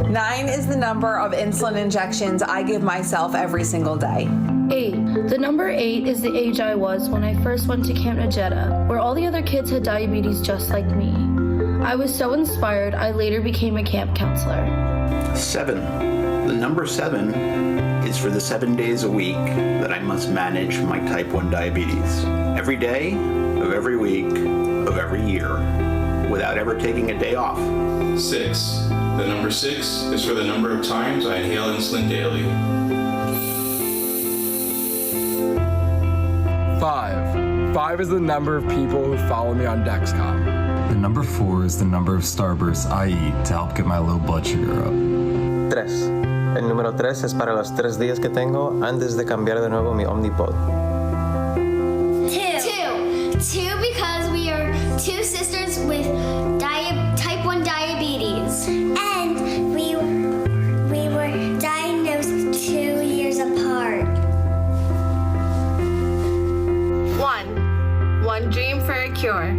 9 is the number of insulin injections I give myself every single day. 8. The number 8 is the age I was when I first went to Camp Najeta, where all the other kids had diabetes just like me. I was so inspired, I later became a camp counselor. 7. The number 7 is for the 7 days a week that I must manage my type 1 diabetes. Every day of every week of every year, without ever taking a day off. 6. The number 6 is for the number of times I inhale insulin daily. 5. 5 is the number of people who follow me on Dexcom. The number 4 is the number of Starbursts I eat to help get my low blood sugar up. 3. El número 3 es para los 3 días que tengo antes de cambiar de nuevo mi Omnipod. 2 because we are 2 sisters with type 1 diabetes. And we were diagnosed 2 years apart. 1 dream for a cure.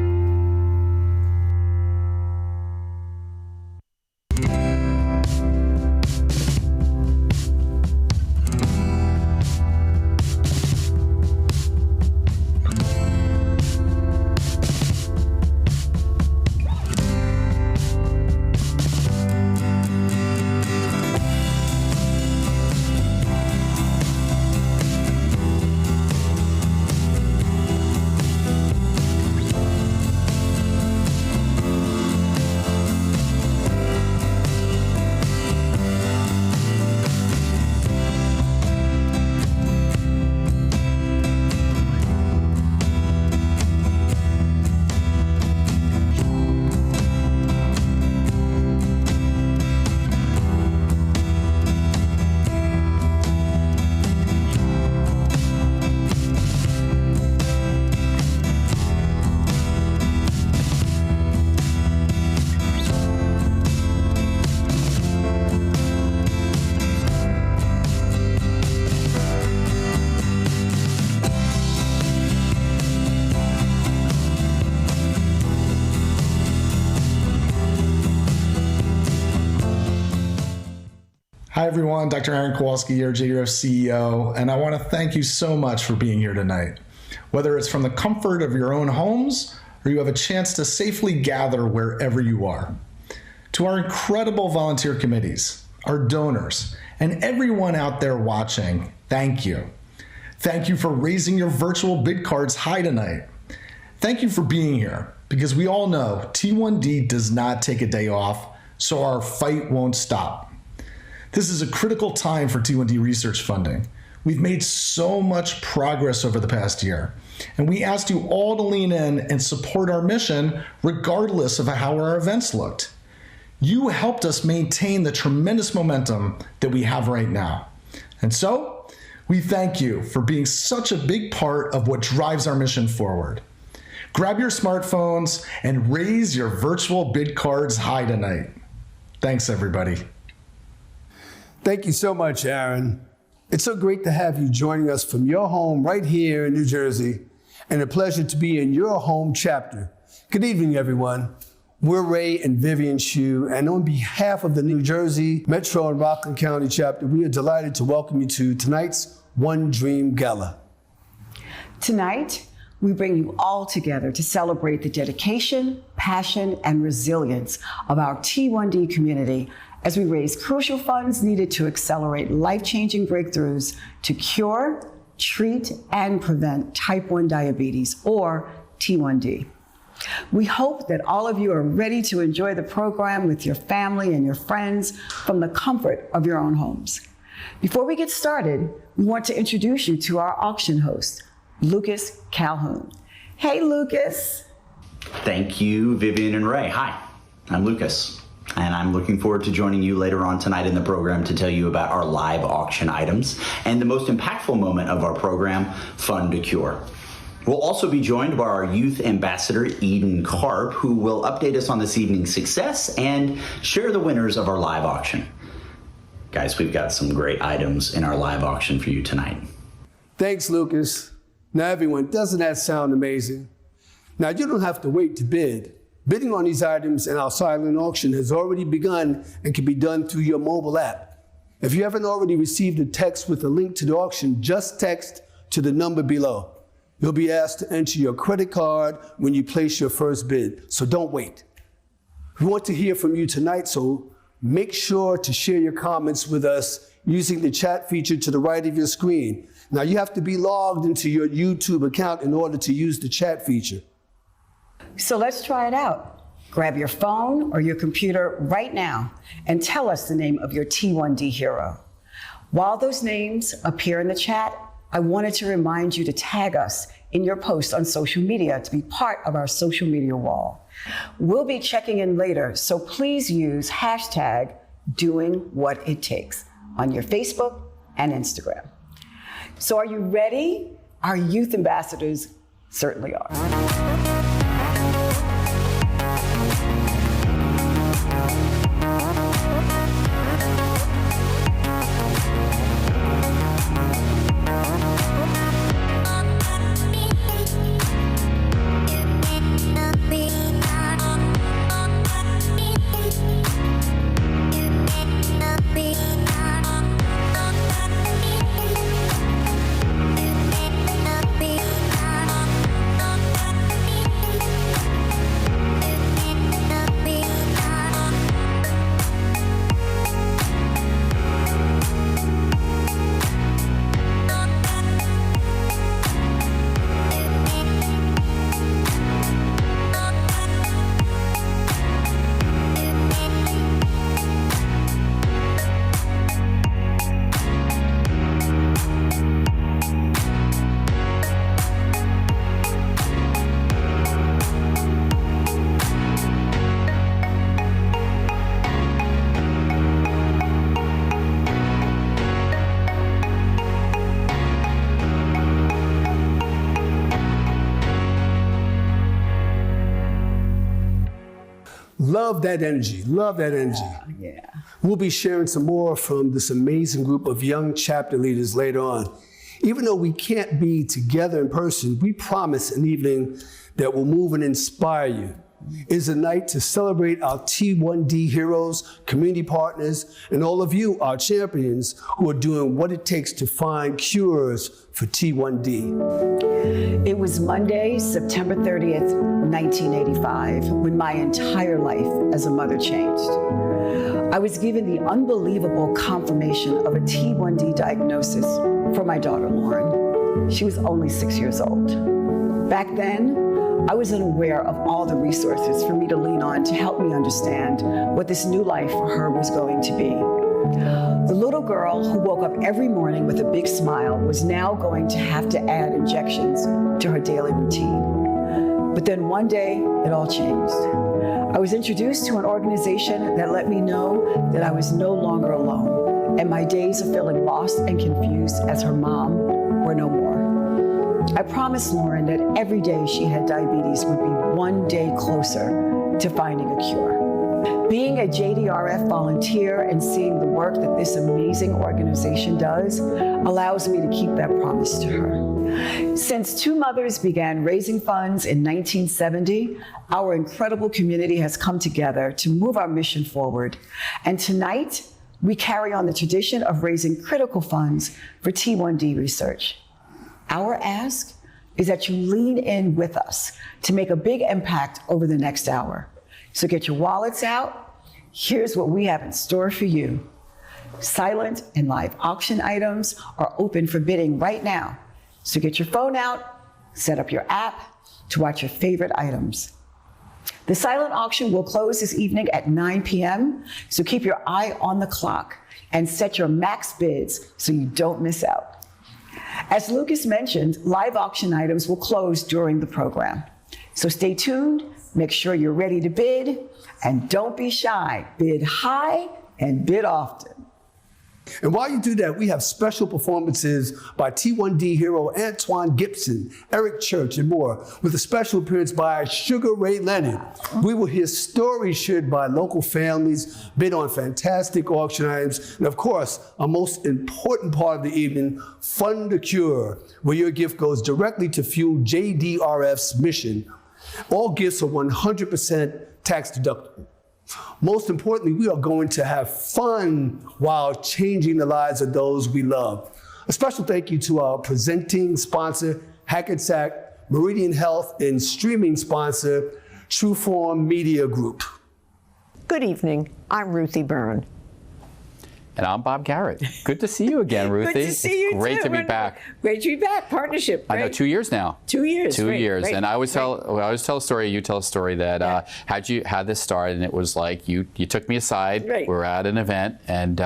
Hi everyone, Dr. Aaron Kowalski here, JDRF CEO, and I want to thank you so much for being here tonight. Whether it's from the comfort of your own homes or you have a chance to safely gather wherever you are. To our incredible volunteer committees, our donors, and everyone out there watching, thank you. Thank you for raising your virtual bid cards high tonight. Thank you for being here, because we all know T1D does not take a day off, so our fight won't stop. This is a critical time for T1D research funding. We've made so much progress over the past year, and we asked you all to lean in and support our mission regardless of how our events looked. You helped us maintain the tremendous momentum that we have right now. And so, we thank you for being such a big part of what drives our mission forward. Grab your smartphones and raise your virtual bid cards high tonight. Thanks, everybody. Thank you so much, Aaron. It's so great to have you joining us from your home right here in New Jersey, and a pleasure to be in your home chapter. Good evening, everyone. We're Ray and Vivian Hsu, and on behalf of the New Jersey Metro and Rockland County chapter, we are delighted to welcome you to tonight's One Dream Gala. Tonight, we bring you all together to celebrate the dedication, passion, and resilience of our T1D community as we raise crucial funds needed to accelerate life-changing breakthroughs to cure, treat, and prevent type 1 diabetes, or T1D. We hope that all of you are ready to enjoy the program with your family and your friends from the comfort of your own homes. Before we get started, we want to introduce you to our auction host, Lucas Calhoun. Hey, Lucas. Thank you, Vivian and Ray. Hi, I'm Lucas, and I'm looking forward to joining you later on tonight in the program to tell you about our live auction items and the most impactful moment of our program, Fund to Cure. We'll also be joined by our youth ambassador, Eden Karp, who will update us on this evening's success and share the winners of our live auction. Guys, we've got some great items in our live auction for you tonight. Thanks, Lucas. Now, everyone, doesn't that sound amazing? Now, you don't have to wait to bid. Bidding on these items in our silent auction has already begun and can be done through your mobile app. If you haven't already received a text with a link to the auction, just text to the number below. You'll be asked to enter your credit card when you place your first bid, so don't wait. We want to hear from you tonight, so make sure to share your comments with us using the chat feature to the right of your screen. Now, you have to be logged into your YouTube account in order to use the chat feature. So let's try it out. Grab your phone or your computer right now and tell us the name of your T1D hero. While those names appear in the chat, I wanted to remind you to tag us in your post on social media to be part of our social media wall. We'll be checking in later, so please use hashtag #DoingWhatItTakes on your Facebook and Instagram. So are you ready? Our youth ambassadors certainly are. Love that energy, love that energy. Yeah. We'll be sharing some more from this amazing group of young chapter leaders later on. Even though we can't be together in person, we promise an evening that will move and inspire you. It's a night to celebrate our T1D heroes, community partners, and all of you, our champions, who are doing what it takes to find cures for T1D. It was Monday, September 30th, 1985, when my entire life as a mother changed. I was given the unbelievable confirmation of a T1D diagnosis for my daughter, Lauren. She was only 6 years old. Back then, I was unaware of all the resources for me to lean on to help me understand what this new life for her was going to be. The little girl who woke up every morning with a big smile was now going to have to add injections to her daily routine. But then one day, it all changed. I was introduced to an organization that let me know that I was no longer alone, and my days of feeling lost and confused as her mom were no more. I promised Lauren that every day she had diabetes would be one day closer to finding a cure. Being a JDRF volunteer and seeing the work that this amazing organization does allows me to keep that promise to her. Since two mothers began raising funds in 1970, our incredible community has come together to move our mission forward. And tonight, we carry on the tradition of raising critical funds for T1D research. Our ask is that you lean in with us to make a big impact over the next hour. So get your wallets out. Here's what we have in store for you. Silent and live auction items are open for bidding right now. So get your phone out, set up your app to watch your favorite items. The silent auction will close this evening at 9 p.m., so keep your eye on the clock and set your max bids so you don't miss out. As Lucas mentioned, live auction items will close during the program. So stay tuned, make sure you're ready to bid, and don't be shy. Bid high and bid often. And while you do that, we have special performances by T1D hero Antoine Gibson, Eric Church, and more, with a special appearance by Sugar Ray Leonard. We will hear stories shared by local families, bid on fantastic auction items, and of course, our most important part of the evening, Fund a Cure, where your gift goes directly to fuel JDRF's mission. All gifts are 100% tax deductible. Most importantly, we are going to have fun while changing the lives of those we love. A special thank you to our presenting sponsor, Hackensack Meridian Health, and streaming sponsor, Trueform Media Group. Good evening. I'm Ruthie Byrne. And I'm Bob Garrett. Good to see you again, Ruthie. Good to see you, Great to be back. Great to be back. Partnership. I know, 2 years now. 2 years. 2 years. Great. And I always tell a story. You tell a story that had this start, and it was like you took me aside. Right. We were at an event, and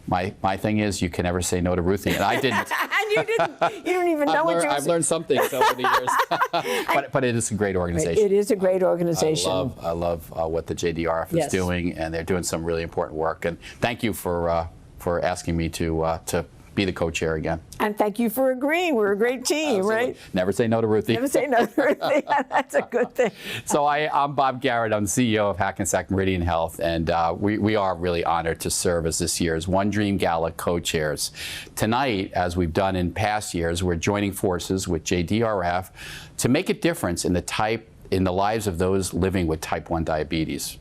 my thing is you can never say no to Ruthie, and I didn't. And you didn't. You don't even know what you. I've learned something over the years. but it is a great organization. It is a great organization. I love what the JDRF is doing, and they're doing some really important work. And thank you for asking me to be the co-chair again. And thank you for agreeing. We're a great team, Absolutely. right? Never say no to Ruthie. Never say no to Ruthie. That's a good thing. So I'm Bob Garrett. I'm CEO of Hackensack Meridian Health, and we are really honored to serve as this year's One Dream Gala co-chairs. Tonight, as we've done in past years, we're joining forces with JDRF to make a difference in the lives of those living with type 1 diabetes.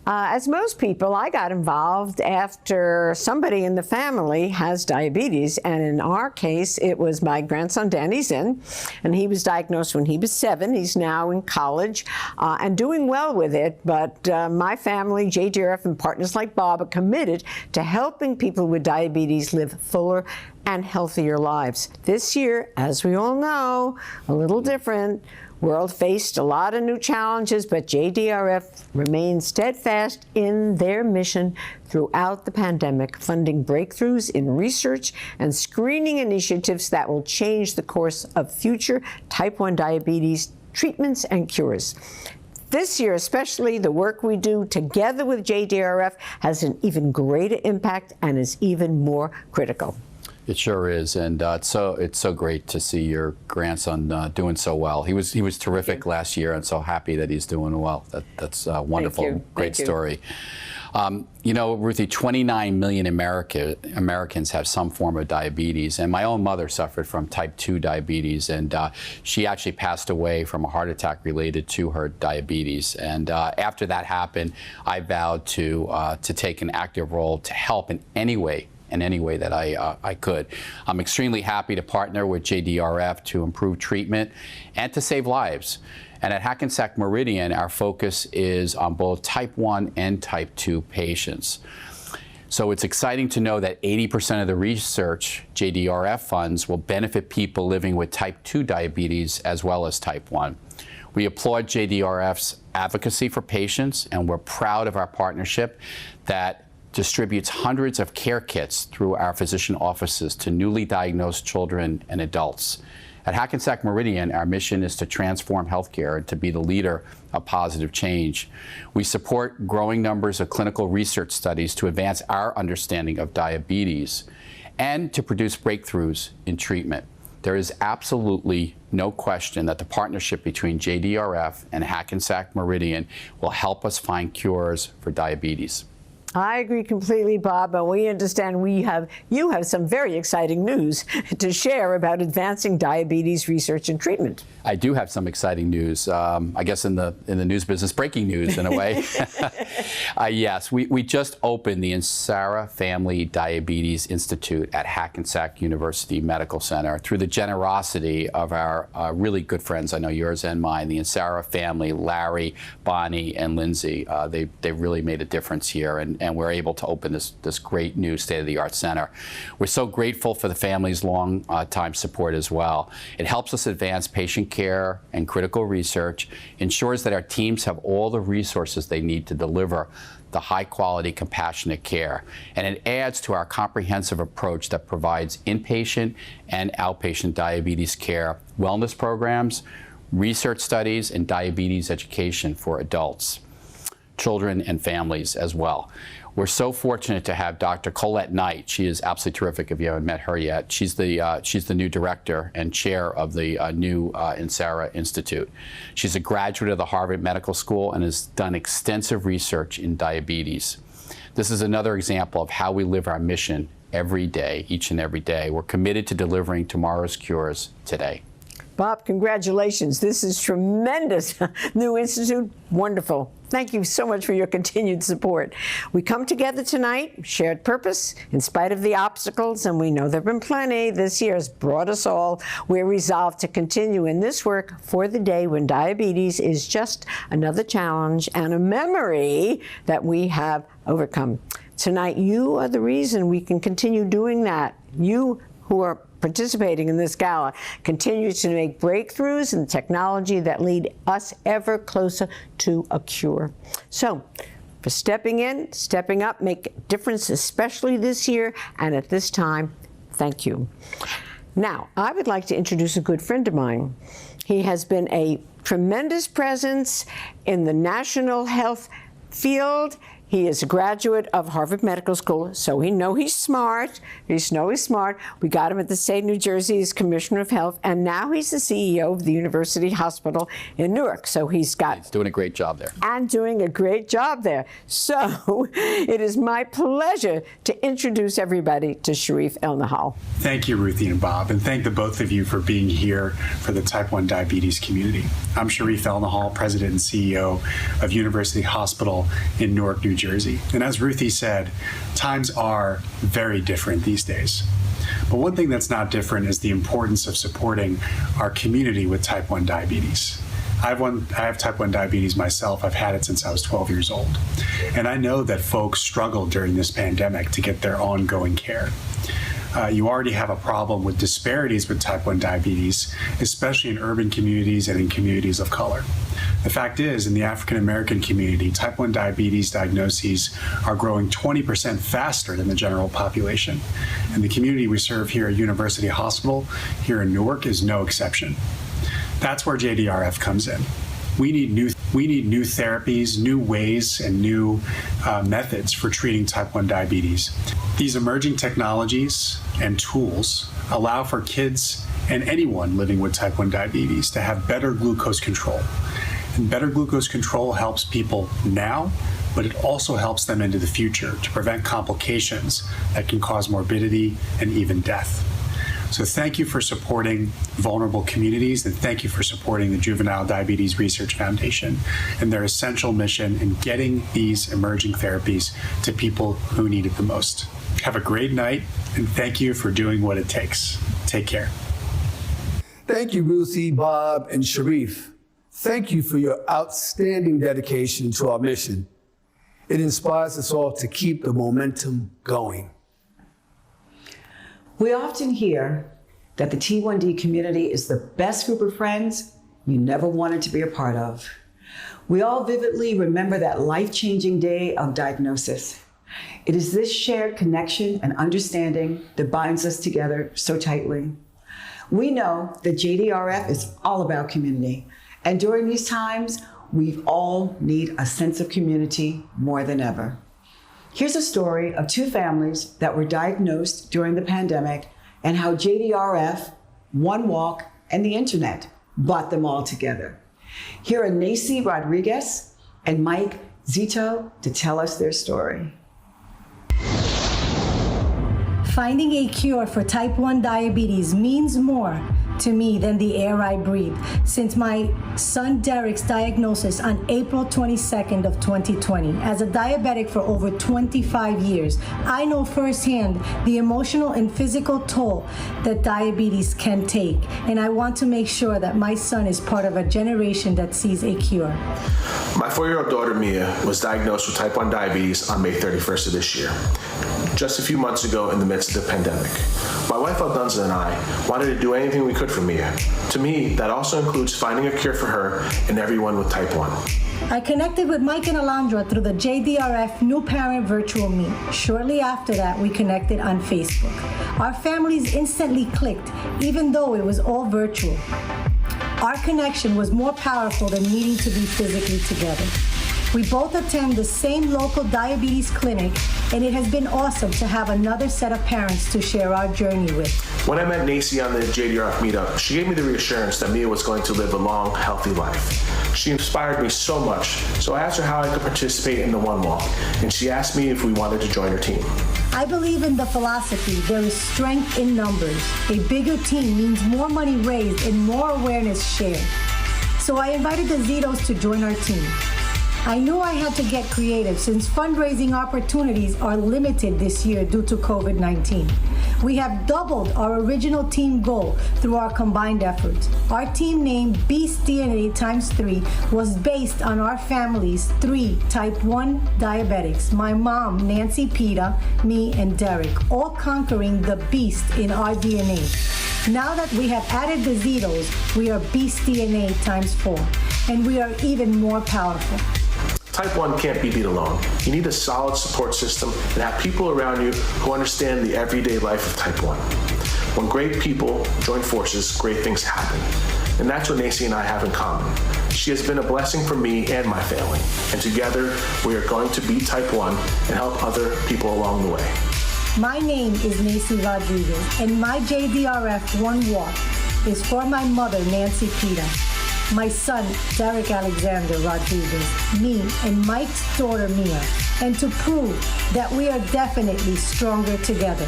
As most people, I got involved after somebody in the family has diabetes, and in our case, it was my grandson Danny Zinn, and he was diagnosed when he was 7. He's now in college and doing well with it, but my family, JDRF, and partners like Bob are committed to helping people with diabetes live fuller and healthier lives. This year, as we all know, a little different. World faced a lot of new challenges, but JDRF remains steadfast in their mission throughout the pandemic, funding breakthroughs in research and screening initiatives that will change the course of future type 1 diabetes treatments and cures. This year, especially, the work we do together with JDRF has an even greater impact and is even more critical. It sure is, and it's so great to see your grandson doing so well. He was terrific last year, and so happy that he's doing well. That's wonderful, great story. You know, Ruthie, 29 million Americans have some form of diabetes, and my own mother suffered from type 2 diabetes, and she actually passed away from a heart attack related to her diabetes. And after that happened, I vowed to take an active role to help in any way that I could. I'm extremely happy to partner with JDRF to improve treatment and to save lives. And at Hackensack Meridian, our focus is on both type 1 and type 2 patients. So it's exciting to know that 80% of the research JDRF funds will benefit people living with type 2 diabetes as well as type 1. We applaud JDRF's advocacy for patients, and we're proud of our partnership that distributes hundreds of care kits through our physician offices to newly diagnosed children and adults. At Hackensack Meridian, our mission is to transform healthcare and to be the leader of positive change. We support growing numbers of clinical research studies to advance our understanding of diabetes and to produce breakthroughs in treatment. There is absolutely no question that the partnership between JDRF and Hackensack Meridian will help us find cures for diabetes. I agree completely, Bob, and we understand you have some very exciting news to share about advancing diabetes research and treatment. I do have some exciting news. I guess in the news business, breaking news in a way. Yes, we just opened the Insara Family Diabetes Institute at Hackensack University Medical Center through the generosity of our really good friends, I know yours and mine, the Insara family, Larry, Bonnie, and Lindsay. They really made a difference here, and we're able to open this great new state-of-the-art center. We're so grateful for the family's long time support as well. It helps us advance patient care and critical research, ensures that our teams have all the resources they need to deliver the high-quality, compassionate care. And it adds to our comprehensive approach that provides inpatient and outpatient diabetes care, wellness programs, research studies, and diabetes education for adults, children, and families as well. We're so fortunate to have Dr. Colette Knight. She is absolutely terrific if you haven't met her yet. She's the new director and chair of the new Insara Institute. She's a graduate of the Harvard Medical School and has done extensive research in diabetes. This is another example of how we live our mission every day, each and every day. We're committed to delivering tomorrow's cures today. Bob, congratulations. This is tremendous. New Institute, wonderful. Thank you so much for your continued support. We come together tonight, shared purpose, in spite of the obstacles, and we know there have been plenty. This year has brought us all. We're resolved to continue in this work for the day when diabetes is just another challenge and a memory that we have overcome. Tonight, you are the reason we can continue doing that. You who are participating in this gala continue to make breakthroughs in technology that lead us ever closer to a cure. So, for stepping in, stepping up, make a difference, especially this year and at this time, thank you. Now, I would like to introduce a good friend of mine. He has been a tremendous presence in the national health field. He is a graduate of Harvard Medical School, so we know he's smart. We know he's smart. We got him at the state of New Jersey as Commissioner of Health, and now he's the CEO of the University Hospital in Newark. So he's doing a great job there. And doing a great job there. So it is my pleasure to introduce everybody to Sharif El-Nahal. Thank you, Ruthie and Bob, and thank the both of you for being here for the type 1 diabetes community. I'm Sharif El-Nahal, President and CEO of University Hospital in Newark, New Jersey. And as Ruthie said, times are very different these days. But one thing that's not different is the importance of supporting our community with type 1 diabetes. I have type 1 diabetes myself. I've had it since I was 12 years old. And I know that folks struggle during this pandemic to get their ongoing care. You already have a problem with disparities with type 1 diabetes, especially in urban communities and in communities of color. The fact is, in the African American community, type 1 diabetes diagnoses are growing 20% faster than the general population. And the community we serve here at University Hospital, here in Newark, is no exception. That's where JDRF comes in. We need new therapies, new ways, and new methods for treating type 1 diabetes. These emerging technologies and tools allow for kids and anyone living with type 1 diabetes to have better glucose control. And better glucose control helps people now, but it also helps them into the future to prevent complications that can cause morbidity and even death. So thank you for supporting vulnerable communities, and thank you for supporting the Juvenile Diabetes Research Foundation and their essential mission in getting these emerging therapies to people who need it the most. Have a great night, and thank you for doing what it takes. Take care. Thank you, Ruthie, Bob, and Sharif. Thank you for your outstanding dedication to our mission. It inspires us all to keep the momentum going. We often hear that the T1D community is the best group of friends you never wanted to be a part of. We all vividly remember that life-changing day of diagnosis. It is this shared connection and understanding that binds us together so tightly. We know that JDRF is all about community, and during these times, we all need a sense of community more than ever. Here's a story of two families that were diagnosed during the pandemic and how JDRF, One Walk, and the internet brought them all together. Here are Nacy Rodriguez and Mike Zito to tell us their story. Finding a cure for type 1 diabetes means more to me than the air I breathe, since my son Derek's diagnosis on April 22nd of 2020. As a diabetic for over 25 years, I know firsthand the emotional and physical toll that diabetes can take, and I want to make sure that my son is part of a generation that sees a cure. My 4-year-old daughter Mia was diagnosed with type 1 diabetes on May 31st of this year, just a few months ago in the midst of the pandemic. My wife Aldunza and I wanted to do anything we could for Mia. To me, that also includes finding a cure for her and everyone with type 1. I connected with Mike and Alondra through the JDRF New Parent Virtual Meet. Shortly after that, we connected on Facebook. Our families instantly clicked, even though it was all virtual. Our connection was more powerful than needing to be physically together. We both attend the same local diabetes clinic, and it has been awesome to have another set of parents to share our journey with. When I met Nacy on the JDRF meetup, she gave me the reassurance that Mia was going to live a long, healthy life. She inspired me so much, so I asked her how I could participate in the One Walk, and she asked me if we wanted to join her team. I believe in the philosophy, there is strength in numbers. A bigger team means more money raised and more awareness shared. So I invited the Zitos to join our team. I knew I had to get creative since fundraising opportunities are limited this year due to COVID-19. We have doubled our original team goal through our combined efforts. Our team name, Beast DNA x3, was based on our family's 3 type 1 diabetics, my mom, Nancy Pita, me, and Derek, all conquering the beast in our DNA. Now that we have added the Zitos, we are Beast DNA x4, and we are even more powerful. Type 1 can't be beat alone. You need a solid support system and have people around you who understand the everyday life of Type 1. When great people join forces, great things happen. And that's what Nancy and I have in common. She has been a blessing for me and my family. And together, we are going to beat Type 1 and help other people along the way. My name is Nancy Rodriguez, and my JDRF One Walk is for my mother, Nancy Pita, my son, Derek Alexander Rodriguez, me, and Mike's daughter, Mia, and to prove that we are definitely stronger together.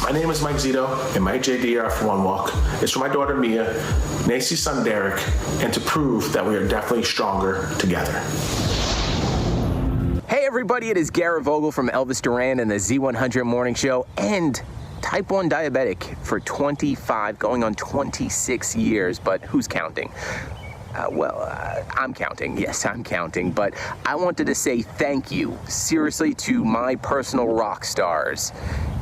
My name is Mike Zito, and my JDRF One Walk is for my daughter, Mia, Nancy's son, Derek, and to prove that we are definitely stronger together. Hey everybody, it is Garrett Vogel from Elvis Duran and the Z100 Morning Show, and Type 1 diabetic for 25, going on 26 years, but who's counting? I'm counting. Yes, I'm counting. But I wanted to say thank you, seriously, to my personal rock stars.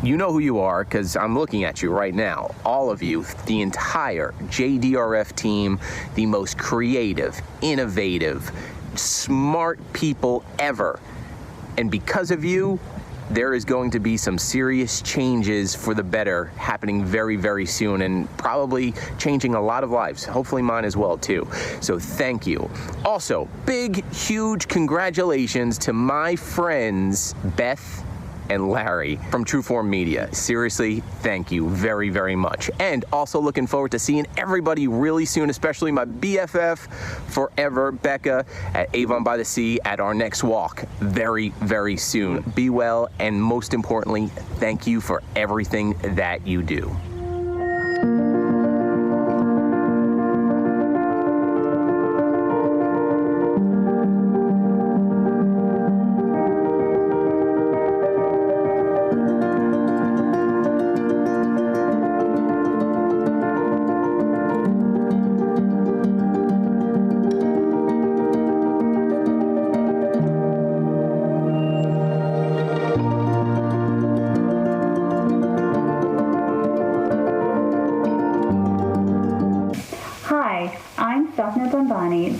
You know who you are, because I'm looking at you right now. All of you, the entire JDRF team, the most creative, innovative, smart people ever. And because of you, there is going to be some serious changes for the better happening very, very soon, and probably changing a lot of lives, hopefully mine as well too. So thank you. Also, big, huge congratulations to my friends Beth and Larry from Trueform Media. Seriously, thank you very, very much. And also looking forward to seeing everybody really soon, especially my BFF forever, Becca, at Avon by the Sea at our next walk very, very soon. Be well, and most importantly, thank you for everything that you do.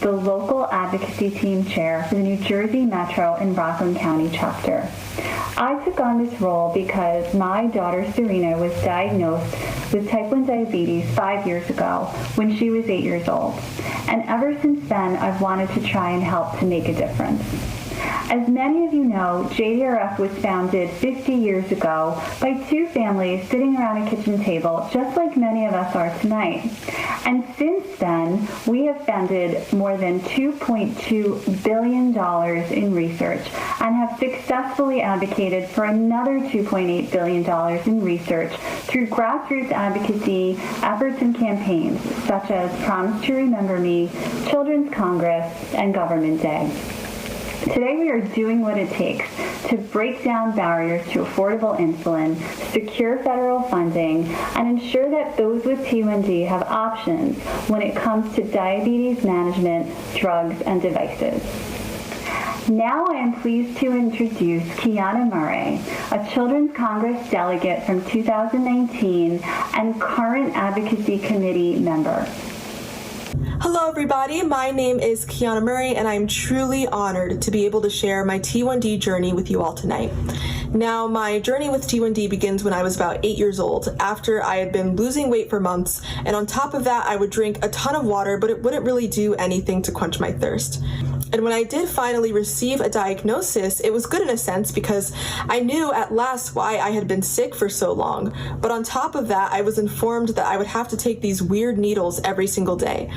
The local advocacy team chair for the New Jersey Metro and Rockland County chapter. I took on this role because my daughter Serena was diagnosed with type 1 diabetes 5 years ago when she was 8 years old. And ever since then, I've wanted to try and help to make a difference. As many of you know, JDRF was founded 50 years ago by 2 families sitting around a kitchen table, just like many of us are tonight. And since then, we have funded more than $2.2 billion in research and have successfully advocated for another $2.8 billion in research through grassroots advocacy efforts and campaigns such as Promise to Remember Me, Children's Congress, and Government Day. Today we are doing what it takes to break down barriers to affordable insulin, secure federal funding, and ensure that those with T1D have options when it comes to diabetes management, drugs, and devices. Now I am pleased to introduce Kiana Murray, a Children's Congress delegate from 2019 and current Advocacy Committee member. Hello everybody, my name is Kiana Murray and I'm truly honored to be able to share my T1D journey with you all tonight. Now, my journey with T1D begins when I was about 8 years old, after I had been losing weight for months, and on top of that I would drink a ton of water, but it wouldn't really do anything to quench my thirst. And when I did finally receive a diagnosis, it was good in a sense because I knew at last why I had been sick for so long. But on top of that, I was informed that I would have to take these weird needles every single day.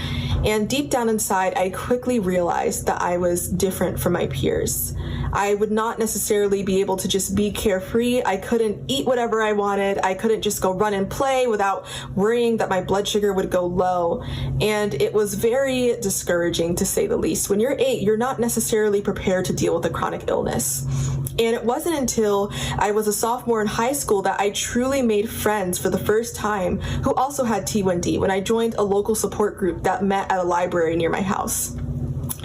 And deep down inside, I quickly realized that I was different from my peers. I would not necessarily be able to just be carefree. I couldn't eat whatever I wanted. I couldn't just go run and play without worrying that my blood sugar would go low. And it was very discouraging, to say the least. When you're 8, you're not necessarily prepared to deal with a chronic illness. And it wasn't until I was a sophomore in high school that I truly made friends for the first time who also had T1D when I joined a local support group that met at a library near my house.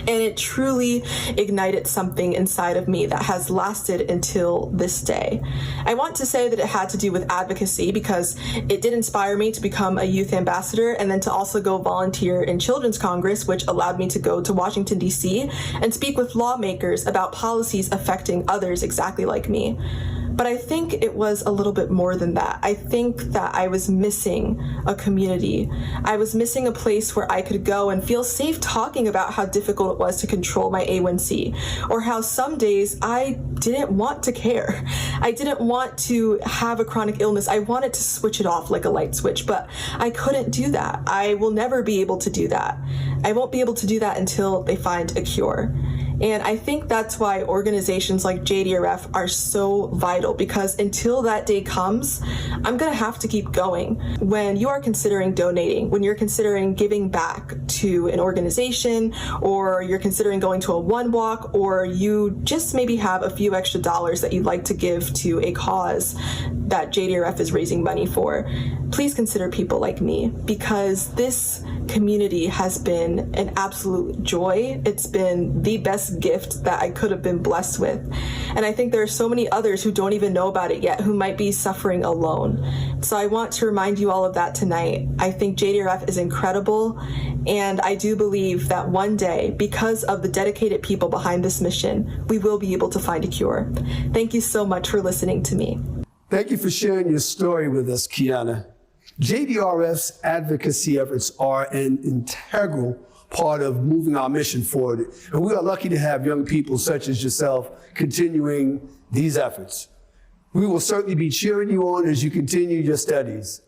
And it truly ignited something inside of me that has lasted until this day. I want to say that it had to do with advocacy because it did inspire me to become a youth ambassador and then to also go volunteer in Children's Congress, which allowed me to go to Washington, D.C. and speak with lawmakers about policies affecting others exactly like me. But I think it was a little bit more than that. I think that I was missing a community. I was missing a place where I could go and feel safe talking about how difficult it was to control my A1C, or how some days I didn't want to care. I didn't want to have a chronic illness. I wanted to switch it off like a light switch, but I couldn't do that. I will never be able to do that. I won't be able to do that until they find a cure. And I think that's why organizations like JDRF are so vital, because until that day comes, I'm gonna have to keep going. When you are considering donating, when you're considering giving back to an organization, or you're considering going to a one walk, or you just maybe have a few extra dollars that you'd like to give to a cause that JDRF is raising money for, please consider people like me, because this community has been an absolute joy. It's been the best gift that I could have been blessed with. And I think there are so many others who don't even know about it yet, who might be suffering alone. So I want to remind you all of that tonight. I think JDRF is incredible, and I do believe that one day, because of the dedicated people behind this mission, we will be able to find a cure. Thank you so much for listening to me. Thank you for sharing your story with us, Kiana. JDRF's advocacy efforts are an integral part of moving our mission forward, and we are lucky to have young people such as yourself continuing these efforts. We will certainly be cheering you on as you continue your studies.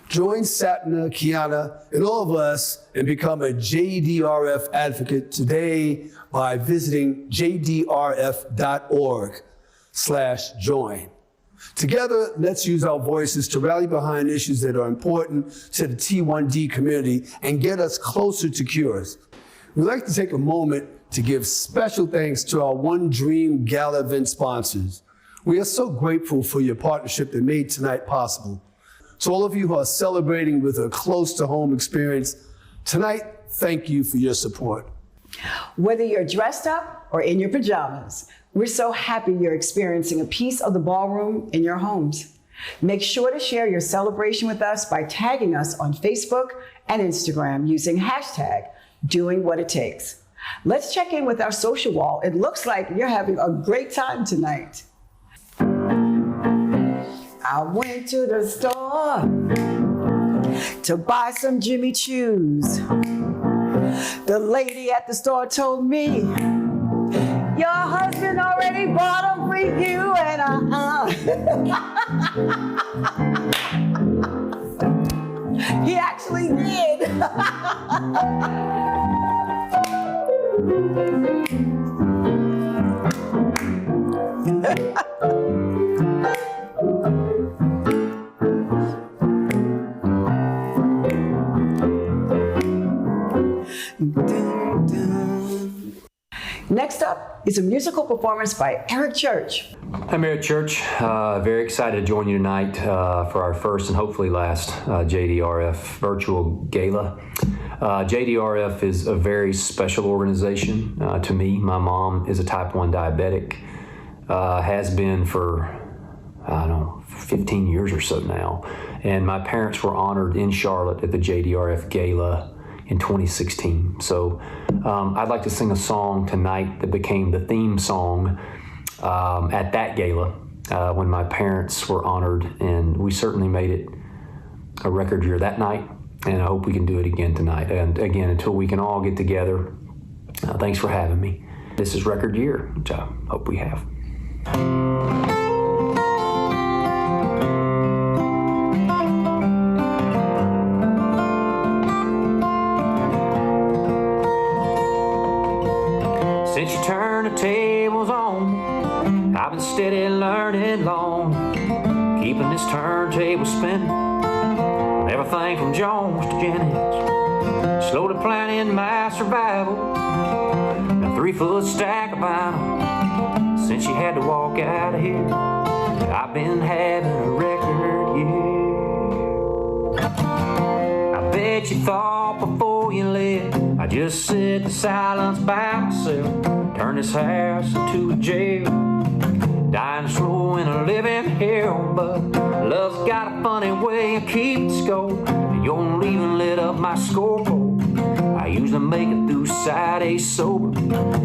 Join Sapna, Kiana, and all of us and become a JDRF advocate today by visiting jdrf.org/join. Together, let's use our voices to rally behind issues that are important to the T1D community and get us closer to cures. We'd like to take a moment to give special thanks to our One Dream Gala event sponsors. We are so grateful for your partnership that made tonight possible. To all of you who are celebrating with a close-to-home experience, tonight, thank you for your support. Whether you're dressed up or in your pajamas, we're so happy you're experiencing a piece of the ballroom in your homes. Make sure to share your celebration with us by tagging us on Facebook and Instagram using #DoingWhatItTakes. Let's check in with our social wall. It looks like you're having a great time tonight. I went to the store to buy some Jimmy Choos. The lady at the store told me, your husband already bought them for you, and he actually did. Next up is a musical performance by Eric Church. I'm Eric Church. Very excited to join you tonight for our first and hopefully last JDRF virtual gala. JDRF is a very special organization to me. My mom is a type 1 diabetic, has been for, 15 years or so now. And my parents were honored in Charlotte at the JDRF gala in 2016. So I'd like to sing a song tonight that became the theme song at that gala when my parents were honored, and we certainly made it a record year that night, and I hope we can do it again tonight. And again, until we can all get together, thanks for having me. This is record year, which I hope we have. Since you turned the tables on been steady learning long, keeping this turntable spinning. Everything from Jones to Jennings, slowly planning my survival. A 3-foot stack of vinyl, since you had to walk out of here. I've been having a record year. I bet you thought before you left I just sit in silence by myself, turn this house into a jail, dying slow in a living hell. But love's got a funny way of keeping score. You don't even lit up my scoreboard. I usually make it through side A sober.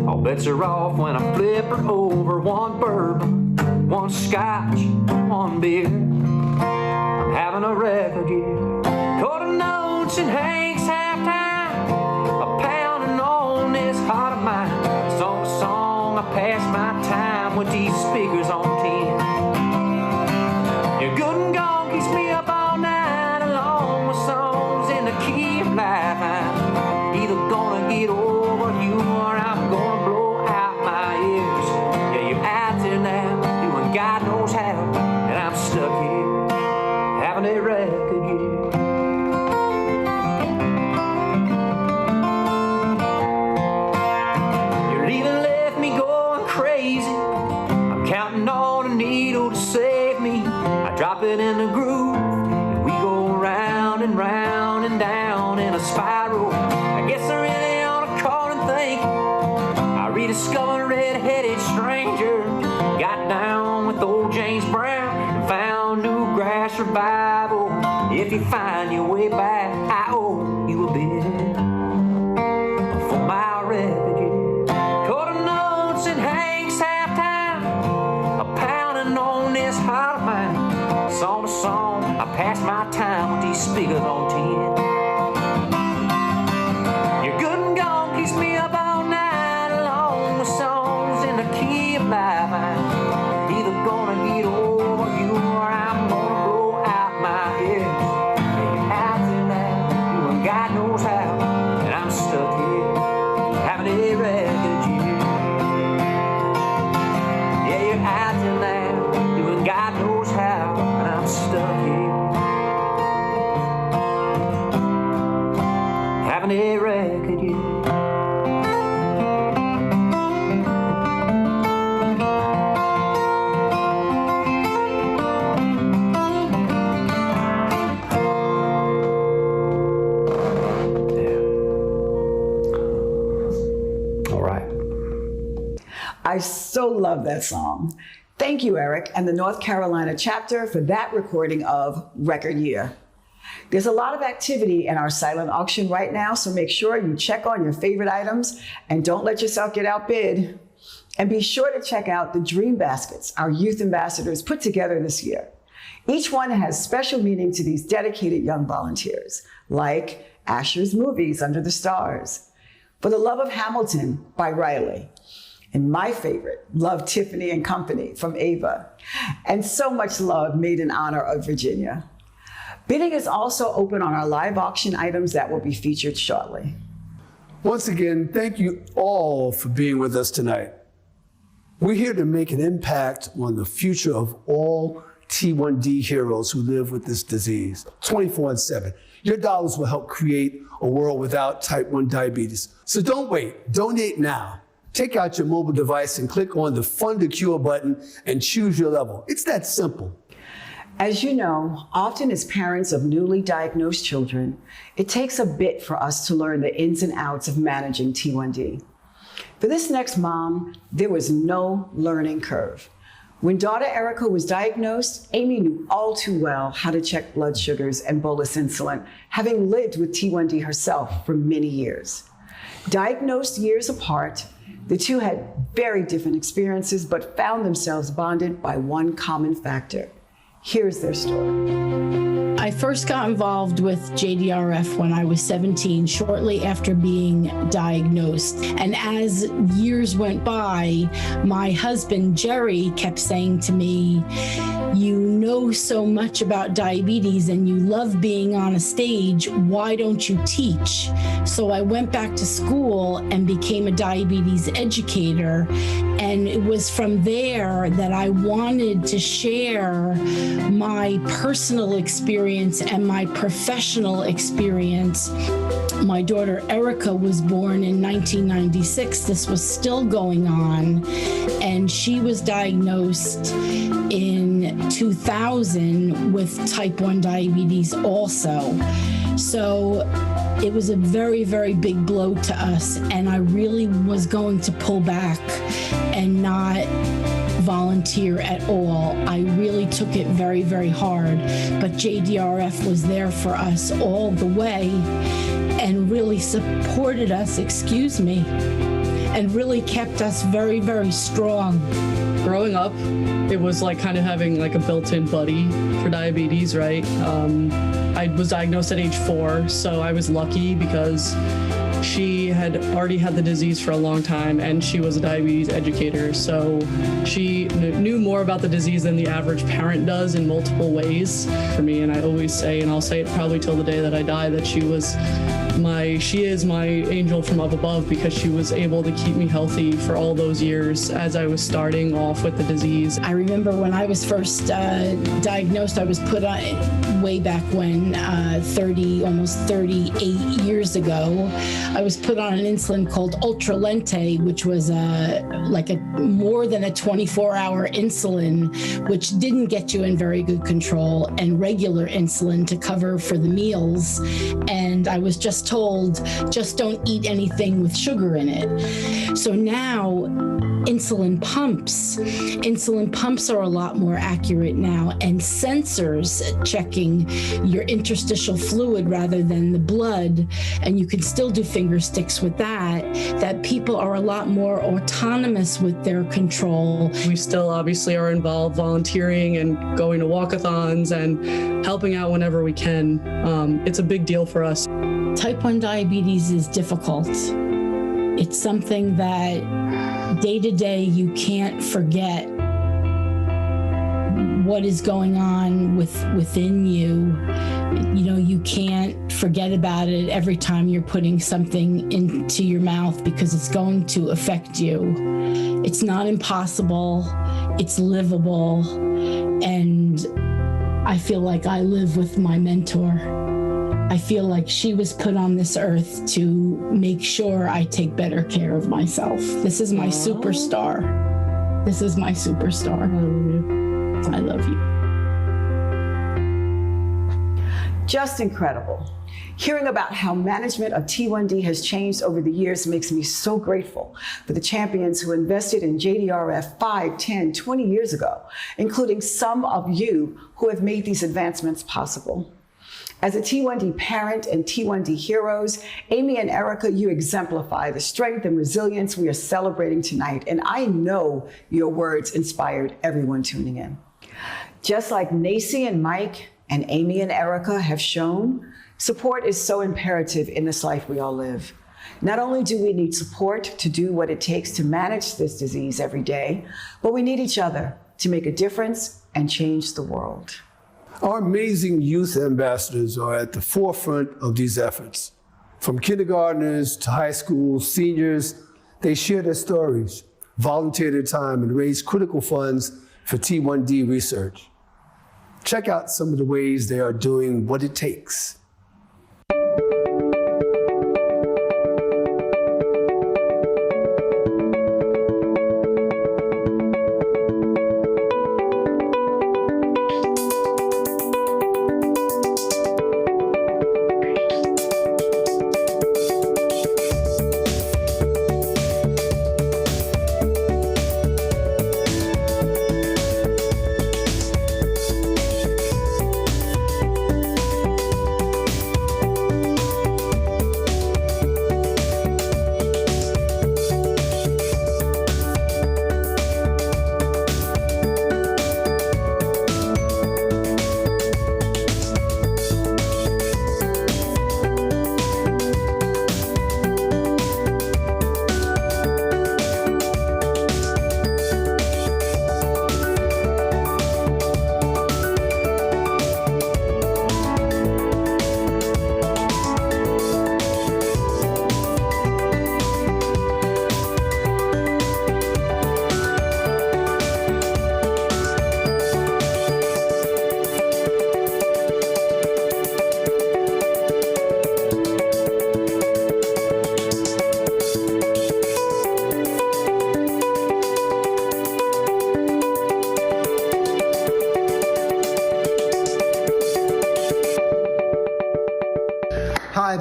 All bets are off when I flip her over. One bourbon, one scotch, one beer. I'm having a record year. Quarter notes and Hank's halftime, a pounding on this heart of mine. Song to song, I pass my time with these speakers on 10. You're good and gone, keeps me up all night, along with songs in the key of life. I'm either gonna get over you or I'm gonna blow out my ears. Yeah, you're out there now, doing God knows how, and I'm stuck here, having a record year. You're even left me going crazy. I'm counting on a needle to save me. I drop it in the groove, and we go round and round and down in a spiral. I guess I really ought to call and think. I rediscovered a red-headed stranger, got down with old James Brown, and found new grass revival. If you find your way back, I owe you a bit for my record year. Quarter notes and Hank's halftime, a pounding on this heart of mine. Song to song, I pass my time with these speakers on 10. You're good and gone, keeps me up all night, along with songs in the key of life. I'm either gonna get over you or I'm gonna blow out my ears. Yeah, you're out there now, doing God knows how, and I'm stuck here, having a record year. Yeah, you're out there now, doing God knows how, and I'm stuck here, having a record year. All right. I so love that song. Thank you, Eric, and the North Carolina chapter for that recording of Record Year. There's a lot of activity in our silent auction right now, so make sure you check on your favorite items and don't let yourself get outbid. And be sure to check out the Dream Baskets our youth ambassadors put together this year. Each one has special meaning to these dedicated young volunteers, like Asher's Movies Under the Stars, For the Love of Hamilton by Riley, and my favorite, Love Tiffany and Company from Ava, and so much love made in honor of Virginia. Bidding is also open on our live auction items that will be featured shortly. Once again, thank you all for being with us tonight. We're here to make an impact on the future of all T1D heroes who live with this disease, 24/7. Your dollars will help create a world without type 1 diabetes. So don't wait, donate now. Take out your mobile device and click on the Fund a Cure button and choose your level. It's that simple. As you know, often as parents of newly diagnosed children, it takes a bit for us to learn the ins and outs of managing T1D. For this next mom, there was no learning curve. When daughter Erica was diagnosed, Amy knew all too well how to check blood sugars and bolus insulin, having lived with T1D herself for many years. Diagnosed years apart, the two had very different experiences, but found themselves bonded by one common factor. Here's their story. I first got involved with JDRF when I was 17, shortly after being diagnosed. And as years went by, my husband, Jerry, kept saying to me, "You know so much about diabetes and you love being on a stage. Why don't you teach?" So I went back to school and became a diabetes educator. And it was from there that I wanted to share my personal experience and my professional experience. My daughter Erica was born in 1996. This was still going on. And she was diagnosed in 2000 with type 1 diabetes also. So it was a very, very big blow to us. And I really was going to pull back and not volunteer at all. I really took it very, very hard. But JDRF was there for us all the way and really supported us, and really kept us very, very strong. Growing up, it was like kind of having like a built-in buddy for diabetes, right? I was diagnosed at age 4, so I was lucky because she had already had the disease for a long time and she was a diabetes educator. So she knew more about the disease than the average parent does in multiple ways for me. And I always say, and I'll say it probably till the day that I die, that she is my angel from up above, because she was able to keep me healthy for all those years as I was starting off with the disease. I remember when I was first diagnosed, I was put on, way back when, almost 38 years ago, I was put on an insulin called Ultralente, which was more than a 24-hour insulin, which didn't get you in very good control, and regular insulin to cover for the meals. And I was just told, just don't eat anything with sugar in it. So now insulin pumps are a lot more accurate now, and sensors checking your interstitial fluid rather than the blood, and you can still do finger sticks with that people are a lot more autonomous with their control. We still obviously are involved volunteering and going to walkathons and helping out whenever we can. It's a big deal for us. Type 1 diabetes is difficult. It's something that day to day you can't forget what is going on within you. You know, you can't forget about it every time you're putting something into your mouth, because it's going to affect you. It's not impossible, it's livable, and I feel like I live with my mentor. I feel like she was put on this earth to make sure I take better care of myself. This is my superstar. This is my superstar. I love you. Just incredible. Hearing about how management of T1D has changed over the years makes me so grateful for the champions who invested in JDRF 5, 10, 20 years ago, including some of you who have made these advancements possible. As a T1D parent and T1D heroes, Amy and Erica, you exemplify the strength and resilience we are celebrating tonight, and I know your words inspired everyone tuning in. Just like Nacy and Mike and Amy and Erica have shown, support is so imperative in this life we all live. Not only do we need support to do what it takes to manage this disease every day, but we need each other to make a difference and change the world. Our amazing youth ambassadors are at the forefront of these efforts. From kindergartners to high school seniors, they share their stories, volunteer their time, and raise critical funds for T1D research. Check out some of the ways they are doing what it takes.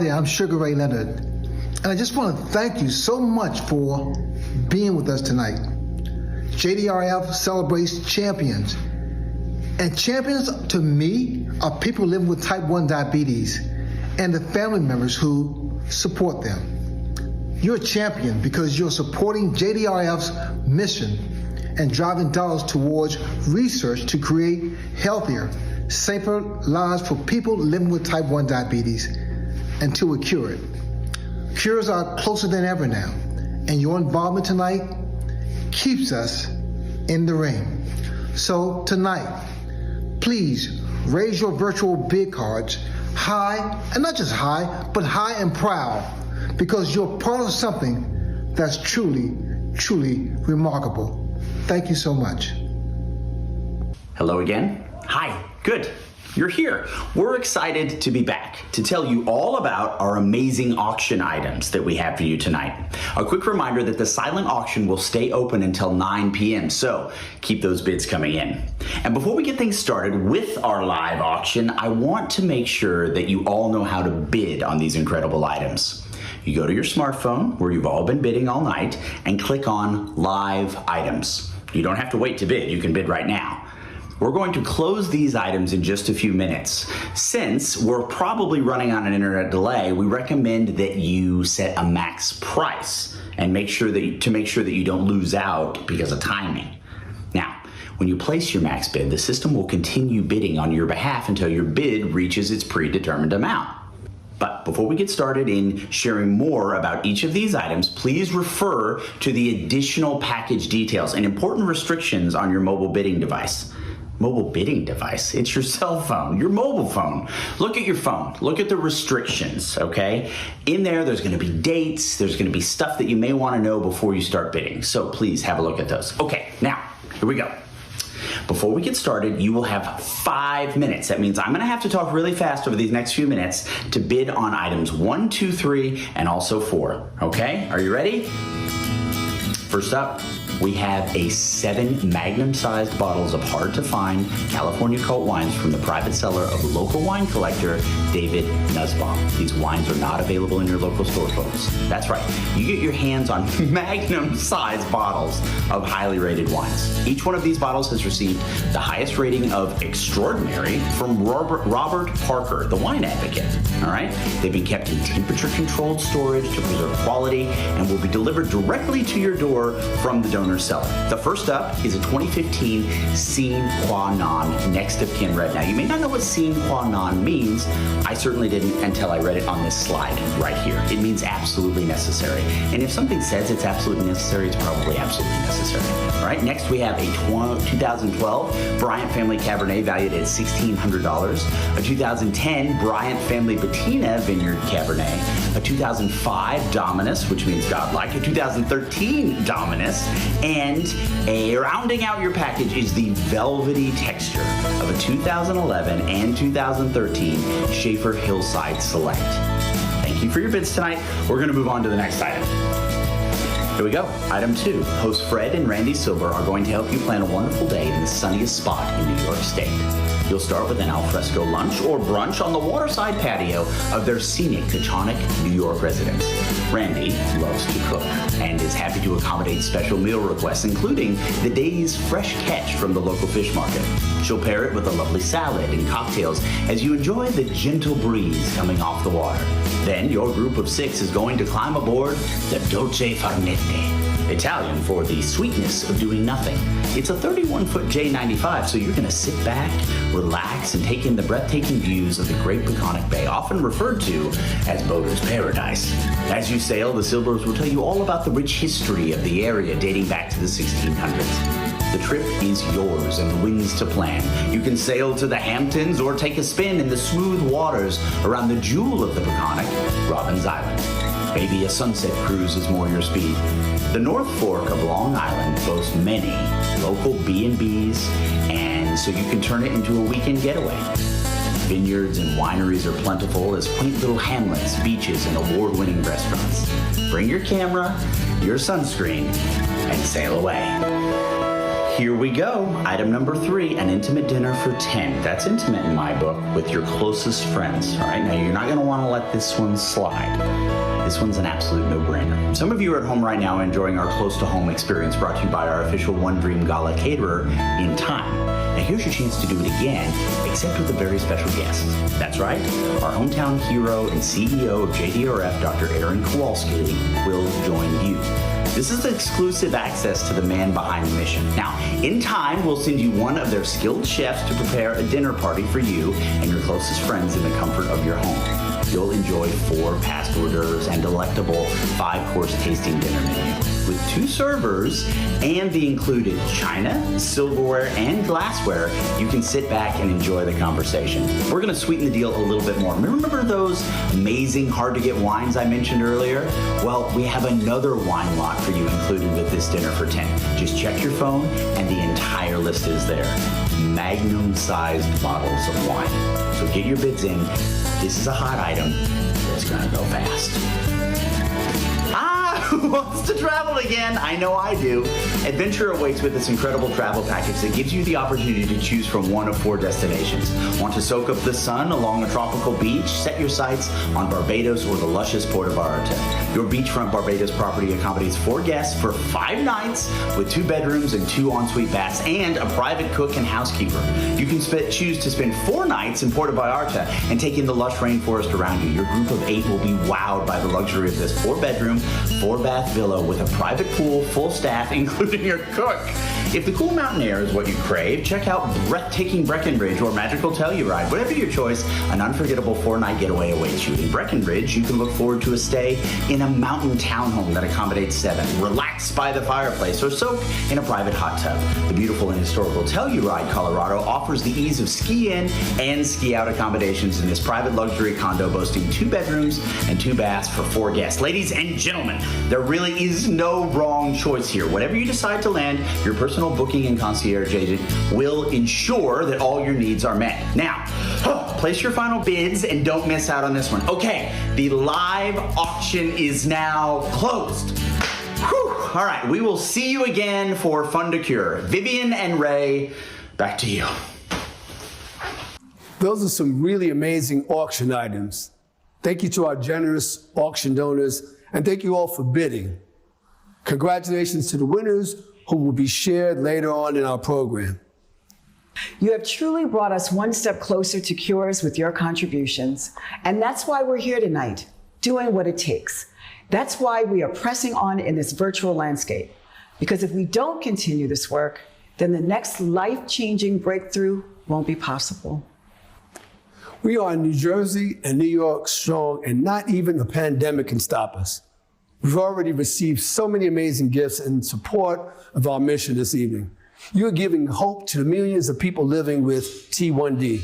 there, I'm Sugar Ray Leonard, and I just want to thank you so much for being with us tonight. JDRF celebrates champions, and champions to me are people living with type 1 diabetes and the family members who support them. You're a champion because you're supporting JDRF's mission and driving dollars towards research to create healthier, safer lives for people living with type 1 diabetes until we cure it. Cures are closer than ever now, and your involvement tonight keeps us in the ring. So tonight, please raise your virtual bid cards high, and not just high, but high and proud, because you're part of something that's truly, truly remarkable. Thank you so much. Hello again. Hi, good. You're here. We're excited to be back to tell you all about our amazing auction items that we have for you tonight. A quick reminder that the silent auction will stay open until 9 p.m., so keep those bids coming in. And before we get things started with our live auction, I want to make sure that you all know how to bid on these incredible items. You go to your smartphone, where you've all been bidding all night, and click on Live Items. You don't have to wait to bid. You can bid right now. We're going to close these items in just a few minutes. Since we're probably running on an internet delay, we recommend that you set a max price and make sure that you don't lose out because of timing. Now, when you place your max bid, the system will continue bidding on your behalf until your bid reaches its predetermined amount. But before we get started in sharing more about each of these items, please refer to the additional package details and important restrictions on your mobile bidding device. Mobile bidding device? It's your cell phone, your mobile phone. Look at your phone. Look at the restrictions, okay? In there's gonna be dates, there's gonna be stuff that you may wanna know before you start bidding. So please have a look at those. Okay, now, here we go. Before we get started, you will have 5 minutes. That means I'm gonna have to talk really fast over these next few minutes to bid on items 1, 2, 3, and also 4, okay? Are you ready? First up, we have 7 magnum-sized bottles of hard-to-find California cult wines from the private cellar of local wine collector David Nussbaum. These wines are not available in your local store, folks. That's right. You get your hands on magnum-sized bottles of highly rated wines. Each one of these bottles has received the highest rating of extraordinary from Robert Parker, the wine advocate. All right? They've been kept in temperature-controlled storage to preserve quality and will be delivered directly to your door from the donor cellar. The first up is a 2015 Sine Qua Non Next of Kin Red. Now, you may not know what Sine Qua Non means. I certainly didn't until I read it on this slide right here. It means absolutely necessary. And if something says it's absolutely necessary, it's probably absolutely necessary. All right, next we have a 2012 Bryant Family Cabernet valued at $1,600, a 2010 Bryant Family Bettina Vineyard Cabernet, a 2005 Dominus, which means godlike, a 2013 Dominus, and rounding out your package is the velvety texture of a 2011 and 2013 Schaefer Hillside Select. Thank you for your bids tonight. We're going to move on to the next item. Here we go. Item 2. Hosts Fred and Randy Silver are going to help you plan a wonderful day in the sunniest spot in New York State. You'll start with an alfresco lunch or brunch on the waterside patio of their scenic Taconic, New York residence. Randy loves to cook and is happy to accommodate special meal requests, including the day's fresh catch from the local fish market. She'll pair it with a lovely salad and cocktails as you enjoy the gentle breeze coming off the water. Then your group of 6 is going to climb aboard the Dolce Far Niente, Italian for the sweetness of doing nothing. It's a 31-foot J95, so you're going to sit back, relax, and take in the breathtaking views of the Great Peconic Bay, often referred to as Boater's Paradise. As you sail, the Silvers will tell you all about the rich history of the area dating back to the 1600s. The trip is yours and the wings to plan. You can sail to the Hamptons or take a spin in the smooth waters around the jewel of the Peconic, Robbins Island. Maybe a sunset cruise is more your speed. The North Fork of Long Island boasts many local B&Bs, and so you can turn it into a weekend getaway. Vineyards and wineries are plentiful as quaint little hamlets, beaches, and award-winning restaurants. Bring your camera, your sunscreen, and sail away. Here we go. Item number 3, an intimate dinner for 10. That's intimate in my book, with your closest friends. All right, now you're not going to want to let this one slide. This one's an absolute no-brainer. Some of you are at home right now enjoying our close-to-home experience brought to you by our official One Dream Gala caterer, In Time. Now here's your chance to do it again, except with a very special guest. That's right, our hometown hero and CEO of JDRF, Dr. Aaron Kowalski, will join you. This is exclusive access to the man behind the mission. Now, In Time, we'll send you one of their skilled chefs to prepare a dinner party for you and your closest friends in the comfort of your home. You'll enjoy 4 past hors d'oeuvres and delectable 5-course tasting dinner menu. With 2 servers and the included china, silverware, and glassware, you can sit back and enjoy the conversation. We're going to sweeten the deal a little bit more. Remember those amazing hard-to-get wines I mentioned earlier? Well, we have another wine lot for you included with this dinner for 10. Just check your phone and the entire list is there. Magnum-sized bottles of wine. So get your bids in. This is a hot item that's gonna go fast. Who wants to travel again? I know I do. Adventure awaits with this incredible travel package that gives you the opportunity to choose from one of 4 destinations. Want to soak up the sun along a tropical beach? Set your sights on Barbados or the luscious Port of Vallarta. Your beachfront Barbados property accommodates 4 guests for 5 nights with 2 bedrooms and 2 ensuite baths and a private cook and housekeeper. You can choose to spend 4 nights in Puerto Vallarta and take in the lush rainforest around you. Your group of 8 will be wowed by the luxury of this 4-bedroom, 4-bath villa with a private pool, full staff, including your cook. If the cool mountain air is what you crave, check out breathtaking Breckenridge or Magical Telluride. Whatever your choice, an unforgettable 4-night getaway awaits you. In Breckenridge, you can look forward to a stay in a mountain townhome that accommodates 7. Relax by the fireplace or soak in a private hot tub. The beautiful and historical Telluride, Colorado offers the ease of ski-in and ski-out accommodations in this private luxury condo boasting 2 bedrooms and 2 baths for 4 guests. Ladies and gentlemen, there really is no wrong choice here. Whatever you decide to land, your personal booking and concierge agent will ensure that all your needs are met. Now, place your final bids and don't miss out on this one. Okay, the live auction is now closed. Whew. All right, we will see you again for Fun to Cure. Vivian and Ray, back to you. Those are some really amazing auction items. Thank you to our generous auction donors, and thank you all for bidding. Congratulations to the winners, who will be shared later on in our program. You have truly brought us one step closer to cures with your contributions. And that's why we're here tonight, doing what it takes. That's why we are pressing on in this virtual landscape. Because if we don't continue this work, then the next life-changing breakthrough won't be possible. We are in New Jersey and New York strong, and not even a pandemic can stop us. We've already received so many amazing gifts in support of our mission this evening. You're giving hope to the millions of people living with T1D.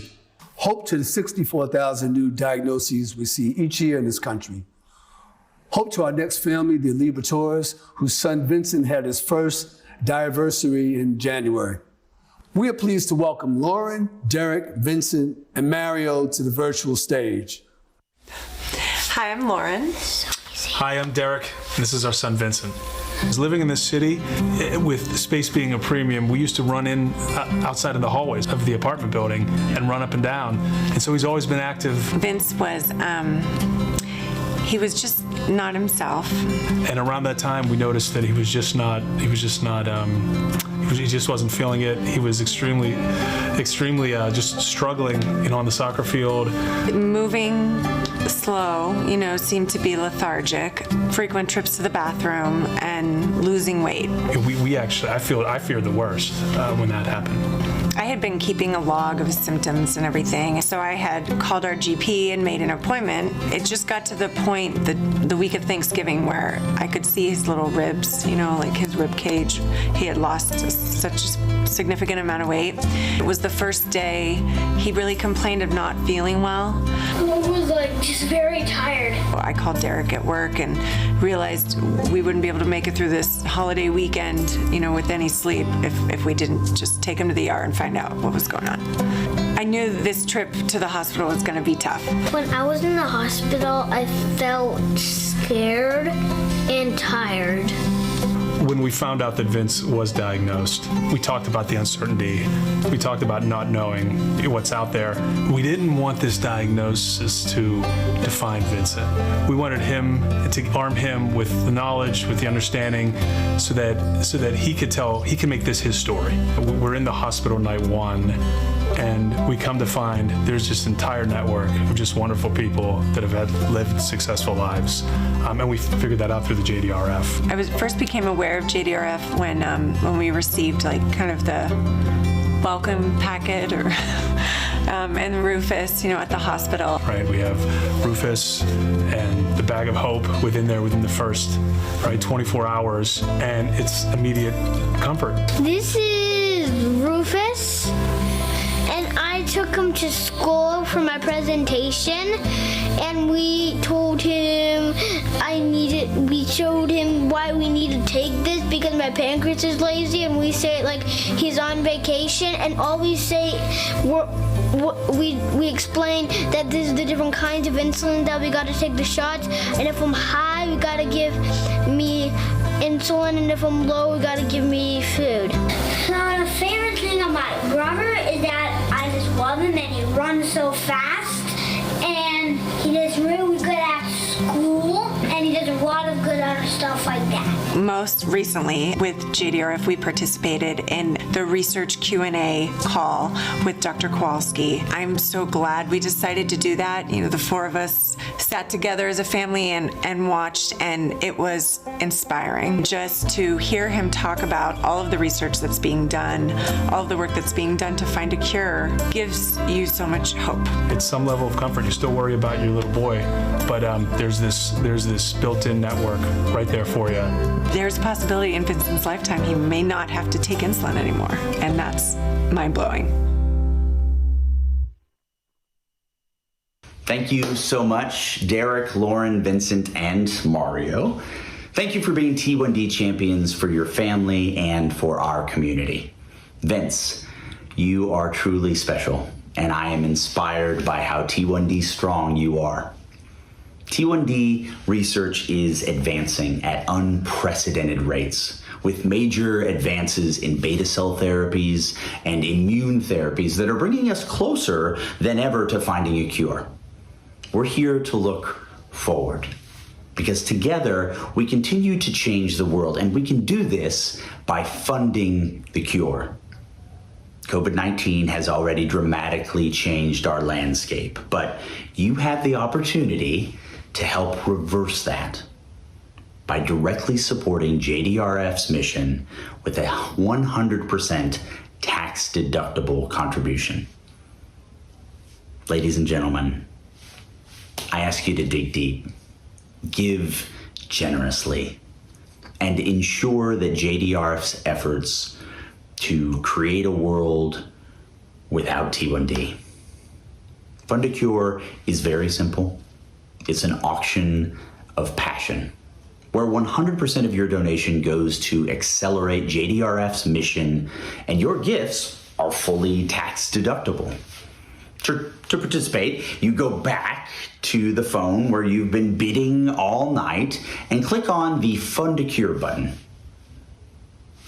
Hope to the 64,000 new diagnoses we see each year in this country. Hope to our next family, the Liberators, whose son Vincent had his first diversity in January. We are pleased to welcome Lauren, Derek, Vincent, and Mario to the virtual stage. Hi, I'm Lauren. Hi, I'm Derek, and this is our son Vincent. Living in this city, with space being a premium, we used to run in outside of the hallways of the apartment building and run up and down, and so he's always been active. Vince was, he was just not himself. And around that time, we noticed that he just wasn't feeling it. He was extremely just struggling, on the soccer field. Moving slow, seemed to be lethargic, frequent trips to the bathroom, and losing weight. I feared the worst when that happened. I had been keeping a log of his symptoms and everything, so I had called our GP and made an appointment. It just got to the point the week of Thanksgiving where I could see his little ribs, like his rib cage. He had lost such a significant amount of weight. It was the first day he really complained of not feeling well. I was just very tired. I called Derek at work and realized we wouldn't be able to make it through this holiday weekend, with any sleep if we didn't just take him to the ER and find out what was going on. I knew this trip to the hospital was going to be tough. When I was in the hospital, I felt scared and tired. When we found out that Vince was diagnosed, we talked about the uncertainty. We talked about not knowing what's out there. We didn't want this diagnosis to define Vincent. We wanted him to arm him with the knowledge, with the understanding, so that he could make this his story. We're in the hospital night one, and we come to find there's this entire network of just wonderful people that have lived successful lives. And we figured that out through the JDRF. I first became aware of JDRF when we received kind of the welcome packet and Rufus, at the hospital. Right, we have Rufus and the bag of hope within the first 24 hours, and it's immediate comfort. This is Rufus, and I took him to school for my presentation, and we told him we showed him why we need to take this because my pancreas is lazy, and we say it like he's on vacation, and all we say, we explain that this is the different kinds of insulin that we got to take the shots, and if I'm high, we got to give me insulin, and if I'm low, we got to give me food. So the favorite thing of my brother is that I just love him, and he runs so fast, and he does really good at school, and he does a lot of good other stuff like that. Most recently with JDRF, we participated in the research Q&A call with Dr. Kowalski. I'm so glad we decided to do that. The four of us sat together as a family and watched, and it was inspiring just to hear him talk about all of the research that's being done, all of the work that's being done to find a cure. Gives you so much hope. It's some level of comfort. You still worry about your little boy, but there's this built-in network right there for you. There's a possibility in Vincent's lifetime he may not have to take insulin anymore, and that's mind-blowing. Thank you so much, Derek, Lauren, Vincent, and Mario. Thank you for being T1D champions for your family and for our community. Vince, you are truly special, and I am inspired by how T1D strong you are. T1D research is advancing at unprecedented rates, with major advances in beta cell therapies and immune therapies that are bringing us closer than ever to finding a cure. We're here to look forward, because together we continue to change the world, and we can do this by funding the cure. COVID-19 has already dramatically changed our landscape, but you have the opportunity to help reverse that by directly supporting JDRF's mission with a 100% tax-deductible contribution. Ladies and gentlemen, I ask you to dig deep, give generously, and ensure that JDRF's efforts to create a world without T1D. Fund a Cure is very simple. It's an auction of passion, where 100% of your donation goes to accelerate JDRF's mission, and your gifts are fully tax deductible. To participate, you go back to the phone where you've been bidding all night and click on the Fund a Cure button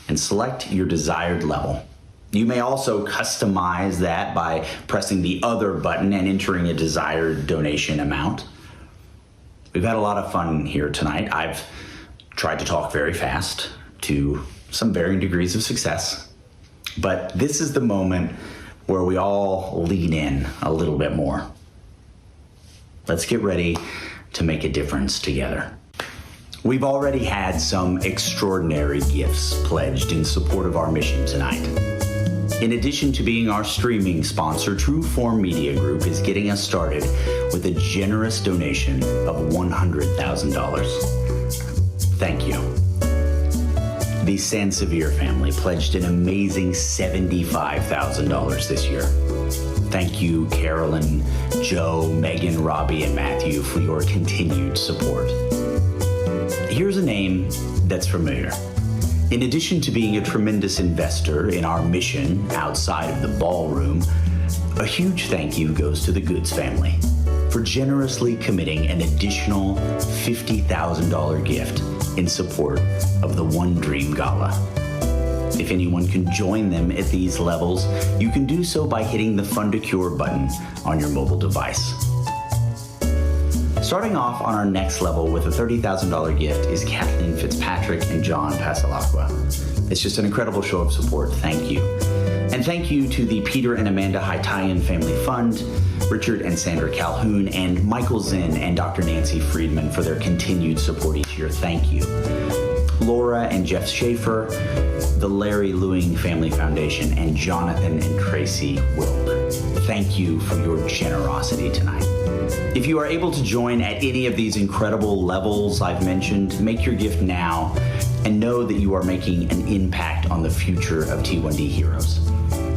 and select your desired level. You may also customize that by pressing the other button and entering a desired donation amount. We've had a lot of fun here tonight. I've tried to talk very fast to some varying degrees of success, but this is the moment where we all lean in a little bit more. Let's get ready to make a difference together. We've already had some extraordinary gifts pledged in support of our mission tonight. In addition to being our streaming sponsor, Trueform Media Group is getting us started with a generous donation of $100,000. Thank you. The Sansevier family pledged an amazing $75,000 this year. Thank you, Carolyn, Joe, Megan, Robbie, and Matthew for your continued support. Here's a name that's familiar. In addition to being a tremendous investor in our mission outside of the ballroom, a huge thank you goes to the Goods family for generously committing an additional $50,000 gift in support of the One Dream Gala. If anyone can join them at these levels, you can do so by hitting the Fund a Cure button on your mobile device. Starting off on our next level with a $30,000 gift is Kathleen Fitzpatrick and John Pasalacqua. It's just an incredible show of support. Thank you. And thank you to the Peter and Amanda Haitayan Family Fund, Richard and Sandra Calhoun, and Michael Zinn and Dr. Nancy Friedman for their continued support each year. Thank you. Laura and Jeff Schaefer, the Larry Lewing Family Foundation, and Jonathan and Tracy Wilk. Thank you for your generosity tonight. If you are able to join at any of these incredible levels I've mentioned, make your gift now and know that you are making an impact on the future of T1D Heroes.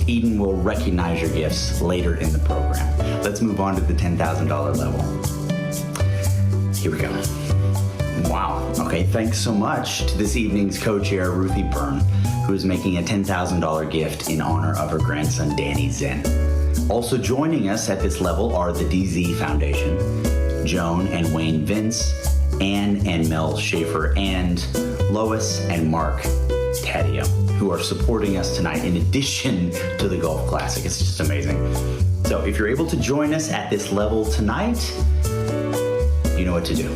Eden will recognize your gifts later in the program. Let's move on to the $10,000 level. Here we go. Wow. Okay, thanks so much to this evening's co-chair, Ruthie Byrne, who is making a $10,000 gift in honor of her grandson, Danny Zen. Also joining us at this level are the DZ Foundation, Joan and Wayne Vince, Ann and Mel Schaefer, and Lois and Mark Taddeo, who are supporting us tonight in addition to the Golf Classic. It's just amazing. So if you're able to join us at this level tonight, you know what to do.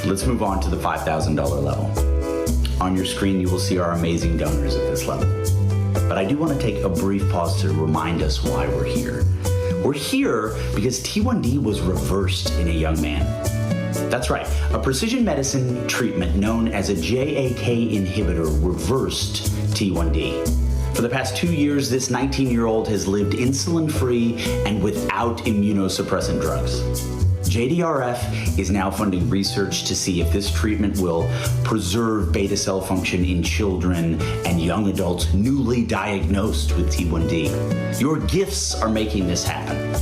Let's move on to the $5,000 level. On your screen, you will see our amazing donors at this level. But I do want to take a brief pause to remind us why we're here. We're here because T1D was reversed in a young man. That's right, a precision medicine treatment known as a JAK inhibitor reversed T1D. For the past 2 years, this 19-year-old has lived insulin-free and without immunosuppressant drugs. JDRF is now funding research to see if this treatment will preserve beta cell function in children and young adults newly diagnosed with T1D. Your gifts are making this happen.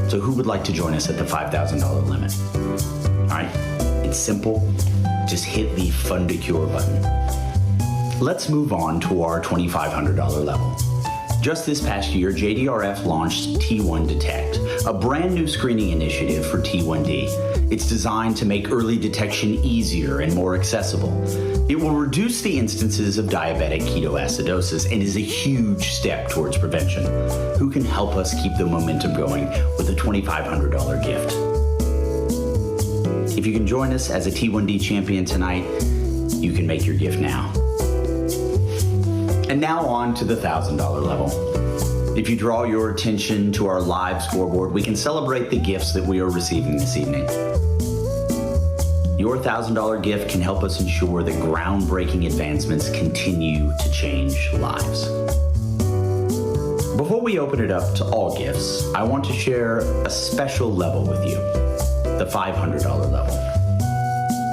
So who would like to join us at the $5,000 limit? All right, it's simple. Just hit the Fund a Cure button. Let's move on to our $2,500 level. Just this past year, JDRF launched T1 Detect, a brand new screening initiative for T1D. It's designed to make early detection easier and more accessible. It will reduce the instances of diabetic ketoacidosis and is a huge step towards prevention. Who can help us keep the momentum going with a $2,500 gift? If you can join us as a T1D champion tonight, you can make your gift now. And now on to the $1,000 level. If you draw your attention to our live scoreboard, we can celebrate the gifts that we are receiving this evening. Your $1,000 gift can help us ensure that groundbreaking advancements continue to change lives. Before we open it up to all gifts, I want to share a special level with you, the $500 level.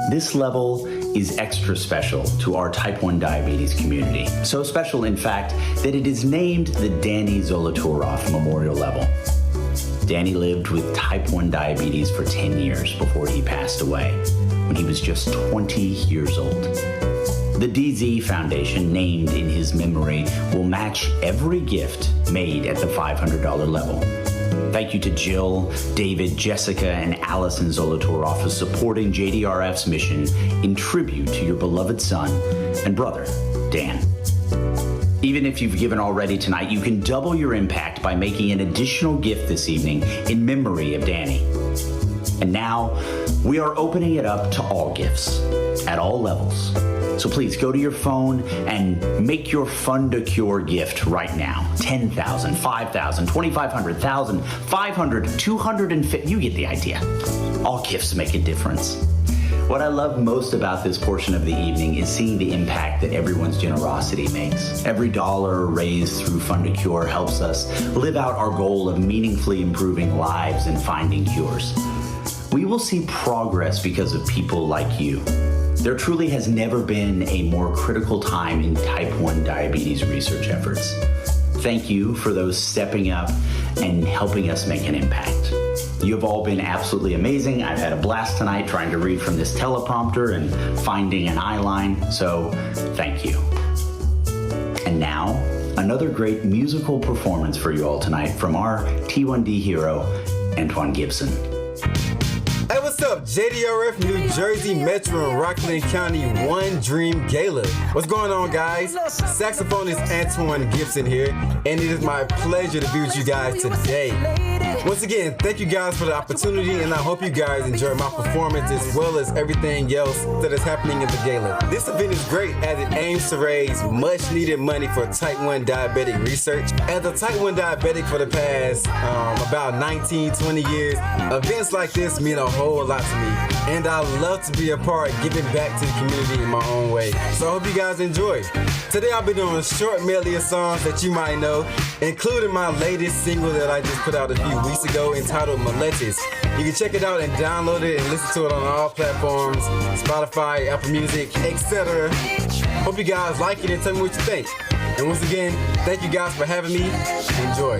This level is extra special to our type 1 diabetes community. So special, in fact, that it is named the Danny Zolotaroff Memorial Level. Danny lived with type 1 diabetes for 10 years before he passed away when he was just 20 years old. The DZ Foundation, named in his memory, will match every gift made at the $500 level. Thank you to Jill, David, Jessica, and Allison Zolotaroff for supporting JDRF's mission in tribute to your beloved son and brother, Dan. Even if you've given already tonight, you can double your impact by making an additional gift this evening in memory of Danny. And now, we are opening it up to all gifts at all levels. So please go to your phone and make your Fund a Cure gift right now. $10,000, $5,000, $2,500, $1,000, $500, $250, you get the idea. All gifts make a difference. What I love most about this portion of the evening is seeing the impact that everyone's generosity makes. Every dollar raised through Fund a Cure helps us live out our goal of meaningfully improving lives and finding cures. We will see progress because of people like you. There truly has never been a more critical time in type 1 diabetes research efforts. Thank you for those stepping up and helping us make an impact. You have all been absolutely amazing. I've had a blast tonight trying to read from this teleprompter and finding an eye line, so thank you. And now, another great musical performance for you all tonight from our T1D hero, Antoine Gibson. Hey, what's up? JDRF New Jersey Metro and Rockland County One Dream Gala. What's going on, guys? Saxophonist Antoine Gibson here, and it is my pleasure to be with you guys today. Once again, thank you guys for the opportunity, and I hope you guys enjoy my performance as well as everything else that is happening at the gala. This event is great as it aims to raise much needed money for type 1 diabetic research. As a type 1 diabetic for the past about 19, 20 years, events like this mean a whole lot to me, and I love to be a part, giving back to the community in my own way. So I hope you guys enjoy. Today I'll be doing a short medley of songs that you might know, including my latest single that I just put out a few weeks ago entitled Maletis. You can check it out and download it and listen to it on all platforms, Spotify, Apple Music, etc. Hope you guys like it and tell me what you think. And once again, thank you guys for having me. Enjoy.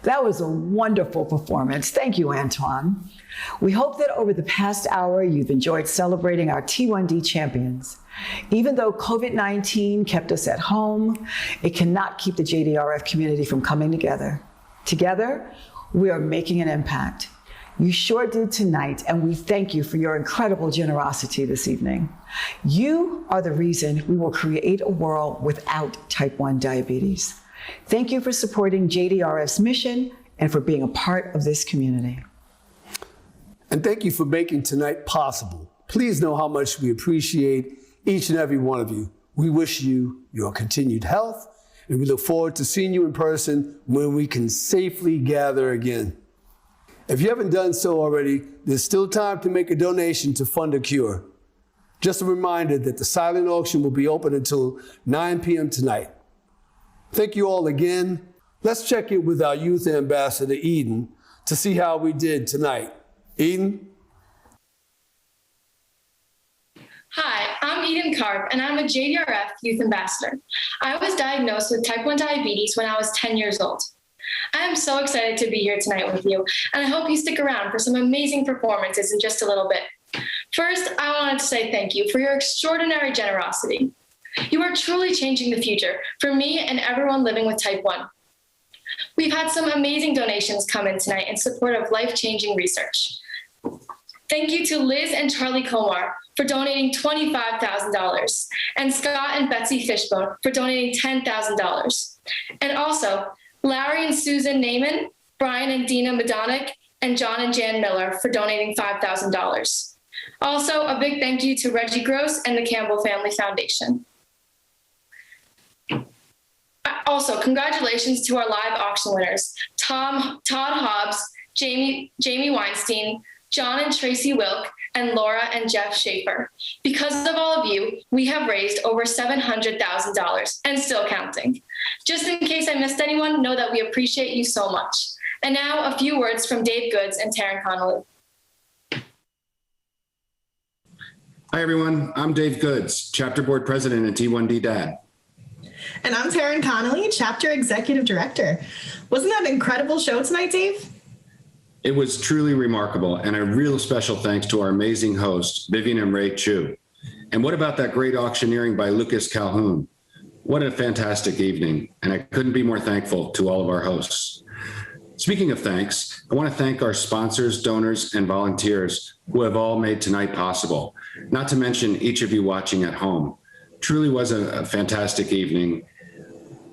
That was a wonderful performance. Thank you, Antoine. We hope that over the past hour, you've enjoyed celebrating our T1D champions. Even though COVID-19 kept us at home, it cannot keep the JDRF community from coming together. Together, we are making an impact. You sure did tonight, and we thank you for your incredible generosity this evening. You are the reason we will create a world without type 1 diabetes. Thank you for supporting JDRF's mission and for being a part of this community. And thank you for making tonight possible. Please know how much we appreciate each and every one of you. We wish you your continued health, and we look forward to seeing you in person when we can safely gather again. If you haven't done so already, there's still time to make a donation to fund a cure. Just a reminder that the silent auction will be open until 9 p.m. tonight. Thank you all again. Let's check in with our youth ambassador, Eden, to see how we did tonight. Eden? Hi, I'm Eden Karp, and I'm a JDRF Youth Ambassador. I was diagnosed with type 1 diabetes when I was 10 years old. I am so excited to be here tonight with you, and I hope you stick around for some amazing performances in just a little bit. First, I wanted to say thank you for your extraordinary generosity. You are truly changing the future for me and everyone living with type 1. We've had some amazing donations come in tonight in support of life-changing research. Thank you to Liz and Charlie Komar for donating $25,000, and Scott and Betsy Fishbone for donating $10,000. And also, Larry and Susan Naiman, Brian and Dina Madonic, and John and Jan Miller for donating $5,000. Also, a big thank you to Reggie Gross and the Campbell Family Foundation. Also, congratulations to our live auction winners, Todd Hobbs, Jamie Weinstein, John and Tracy Wilk, and Laura and Jeff Schaefer. Because of all of you, we have raised over $700,000 and still counting. Just in case I missed anyone, know that we appreciate you so much. And now a few words from Dave Goods and Taryn Connolly. Hi, everyone. I'm Dave Goods, Chapter Board President and T1D Dad. And I'm Taryn Connolly, Chapter Executive Director. Wasn't that an incredible show tonight, Dave? It was truly remarkable, and a real special thanks to our amazing hosts, Vivian and Ray Chu. And what about that great auctioneering by Lucas Calhoun? What a fantastic evening, and I couldn't be more thankful to all of our hosts. Speaking of thanks, I want to thank our sponsors, donors, and volunteers who have all made tonight possible, not to mention each of you watching at home. Truly was a fantastic evening.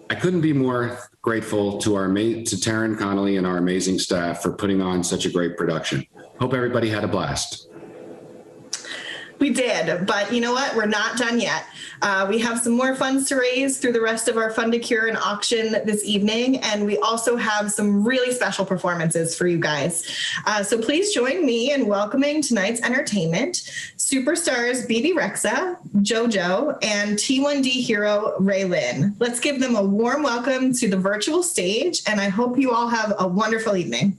I couldn't be more grateful to Taryn Connolly and our amazing staff for putting on such a great production. Hope everybody had a blast. We did, but you know what? We're not done yet. We have some more funds to raise through the rest of our Fund to Cure and auction this evening, and we also have some really special performances for you guys. So please join me in welcoming tonight's entertainment, superstars Bibi Rexha, JoJo, and T1D hero Ray Lynn. Let's give them a warm welcome to the virtual stage, and I hope you all have a wonderful evening.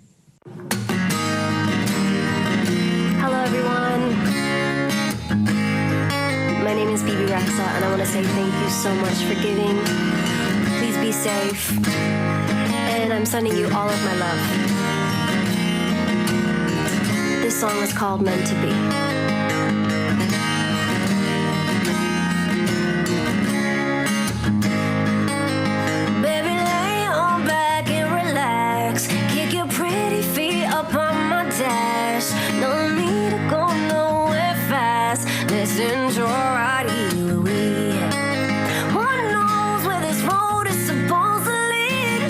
Hello, everyone. My name is Bibi Rexha, and I want to say thank you so much for giving. Please be safe. And I'm sending you all of my love. This song is called Meant to Be. Baby, lay on back and relax. Kick your pretty feet up on my dash. No need to go nowhere fast. Let's enjoy right here. Who knows where this road is supposed to lead?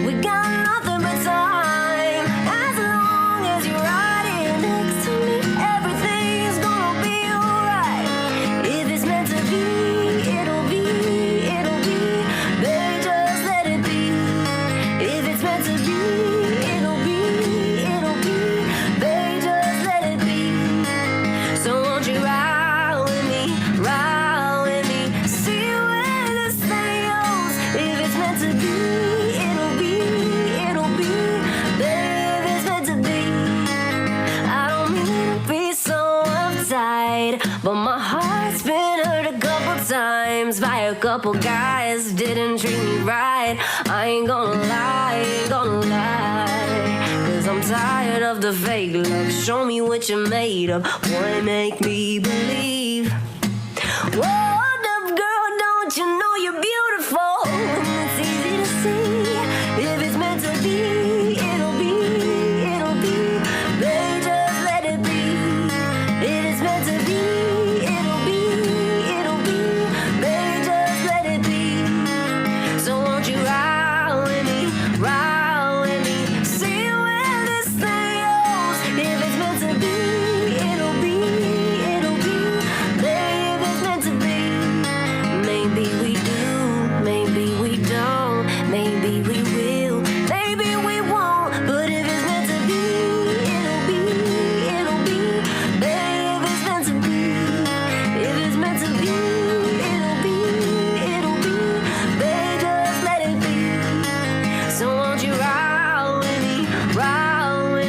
We got nothing but time. As long as you're riding next to me, everything's gonna be alright. If it's meant to be, it'll be, it'll be. Baby, just let it be. If it's meant to be, it'll be, it'll be. Baby, just let it be. So won't you ride with me, see where this thing goes. If it's meant to be, it'll be, it'll be. Baby, if it's meant to be. I don't mean to be so uptight, but my heart's been hurt a couple times by a couple guys, didn't treat me right. I ain't gonna lie, cause I'm tired of the fake love. Show me what you're made of, boy, make me believe. Whoa, hold up, girl, don't you know you're beautiful? It's easy to see. If it's meant to be, it'll be, it'll be. Baby, just let it be. If it's meant to be, it'll be, it'll be. Baby, just let it be. So won't you ride with me, see where this thing goes. If it's meant to be, it'll be, it'll be. Baby, if it's meant to be. Maybe we do, maybe we don't, maybe we will, maybe we won't. But if it's meant to be, it'll be, it'll be. Baby, if it's meant to be, if it's meant to be, it'll be, it'll be. Baby, just let it be. So won't you ride with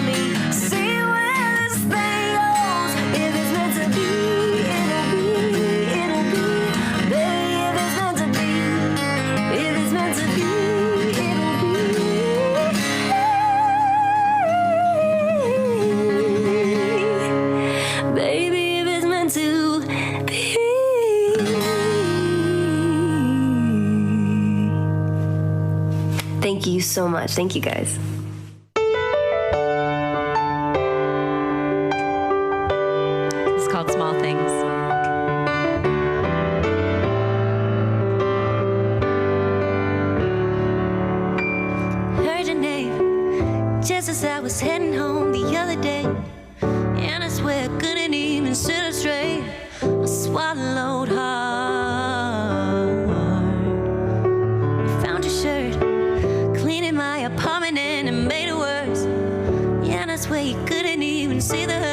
me, see where this thing goes. If it's meant to be, it'll be, it'll be. Baby, if it's meant to be, if it's meant to be, it'll be. Baby, if it's meant to be. Thank you so much. Thank you, guys. It's called Small Things. Heard your name just as I was heading home the other day, and I swear I couldn't even sit up straight. I swallowed hard. I found your shirt, cleaning my apartment, and it made it worse. Yeah, and I swear you couldn't even see the hurt.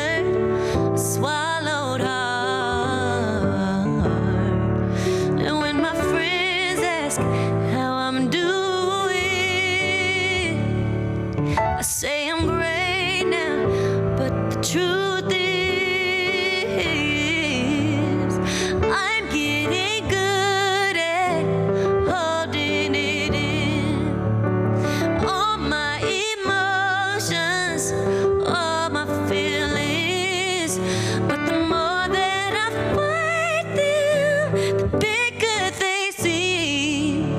ask how I'm doing, I say I'm great now, but the truth is I'm getting good at holding it in. All my emotions, all my feelings, but the more that I fight them, the bigger they seem.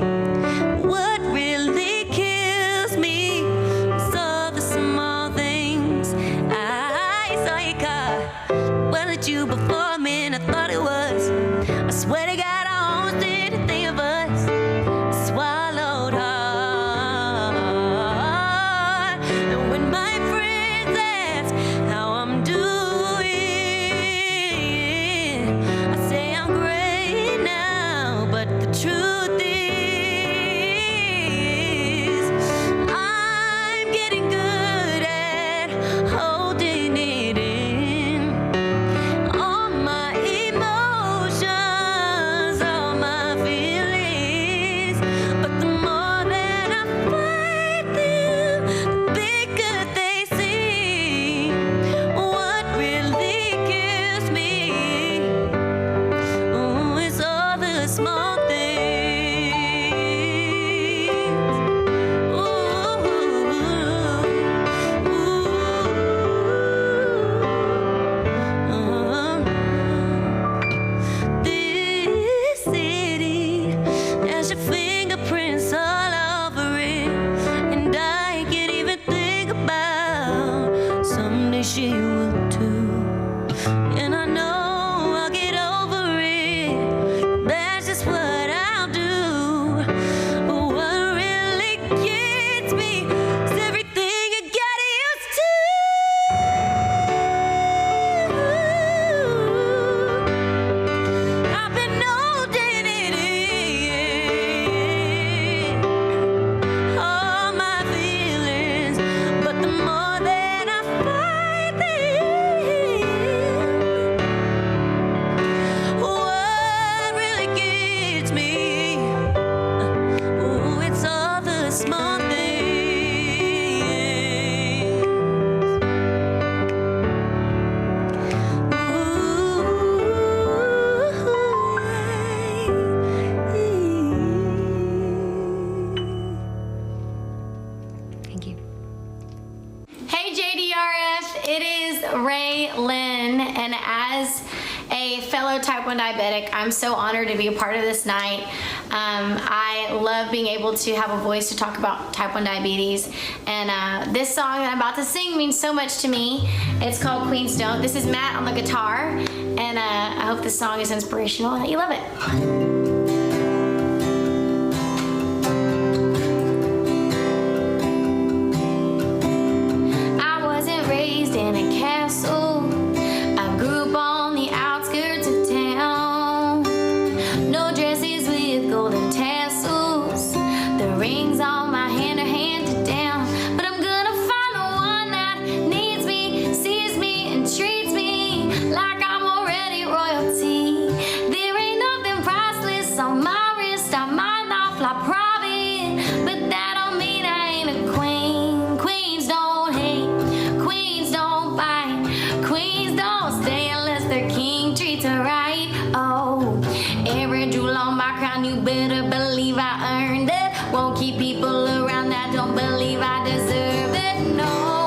What really kills me is all the small things. I saw your car, well, it's you before me, and I thought it was. I swear to God, I almost didn't think of us. Swallowed hard. And when my friends ask how I'm doing, I say I'm great now, but the truth is I'm getting good at holding it in. All my emotions, all my feelings, but the more that I fight them, the bigger they seem. What really kills me, oh, it's all the small things. This city has your fingerprints all over it, and I can't even think about someday she will too. And I know I'll get over it. That's just what I'll do. But what really gets me is everything you got used to. I've been holding it in, all my feelings, but the more that I fight them, what really gets me, oh, it's all the small things. Thank you. Hey JDRF, it is Ray Lynn, and as a fellow type 1 diabetic, I'm so honored to be a part of this night. I love being able to have a voice to talk about type 1 diabetes, and this song that I'm about to sing means so much to me. It's called Queens Don't. This is Matt on the guitar, and I hope this song is inspirational and that you love it. I wasn't raised in a castle. I grew up on the outskirts of town. No dresses with golden tassels. The rings on my hand are handed down. But I'm gonna find the one that needs me, sees me, and treats me like I'm already royalty. There ain't nothing priceless on my wrist. I might not fly private, but that don't mean I ain't a queen. Queens don't hate, queens don't fight, queens don't stay unless their king treats her right. Oh, every jewel on my crown, you better believe I earned it. Won't keep people around that don't believe I deserve it. No.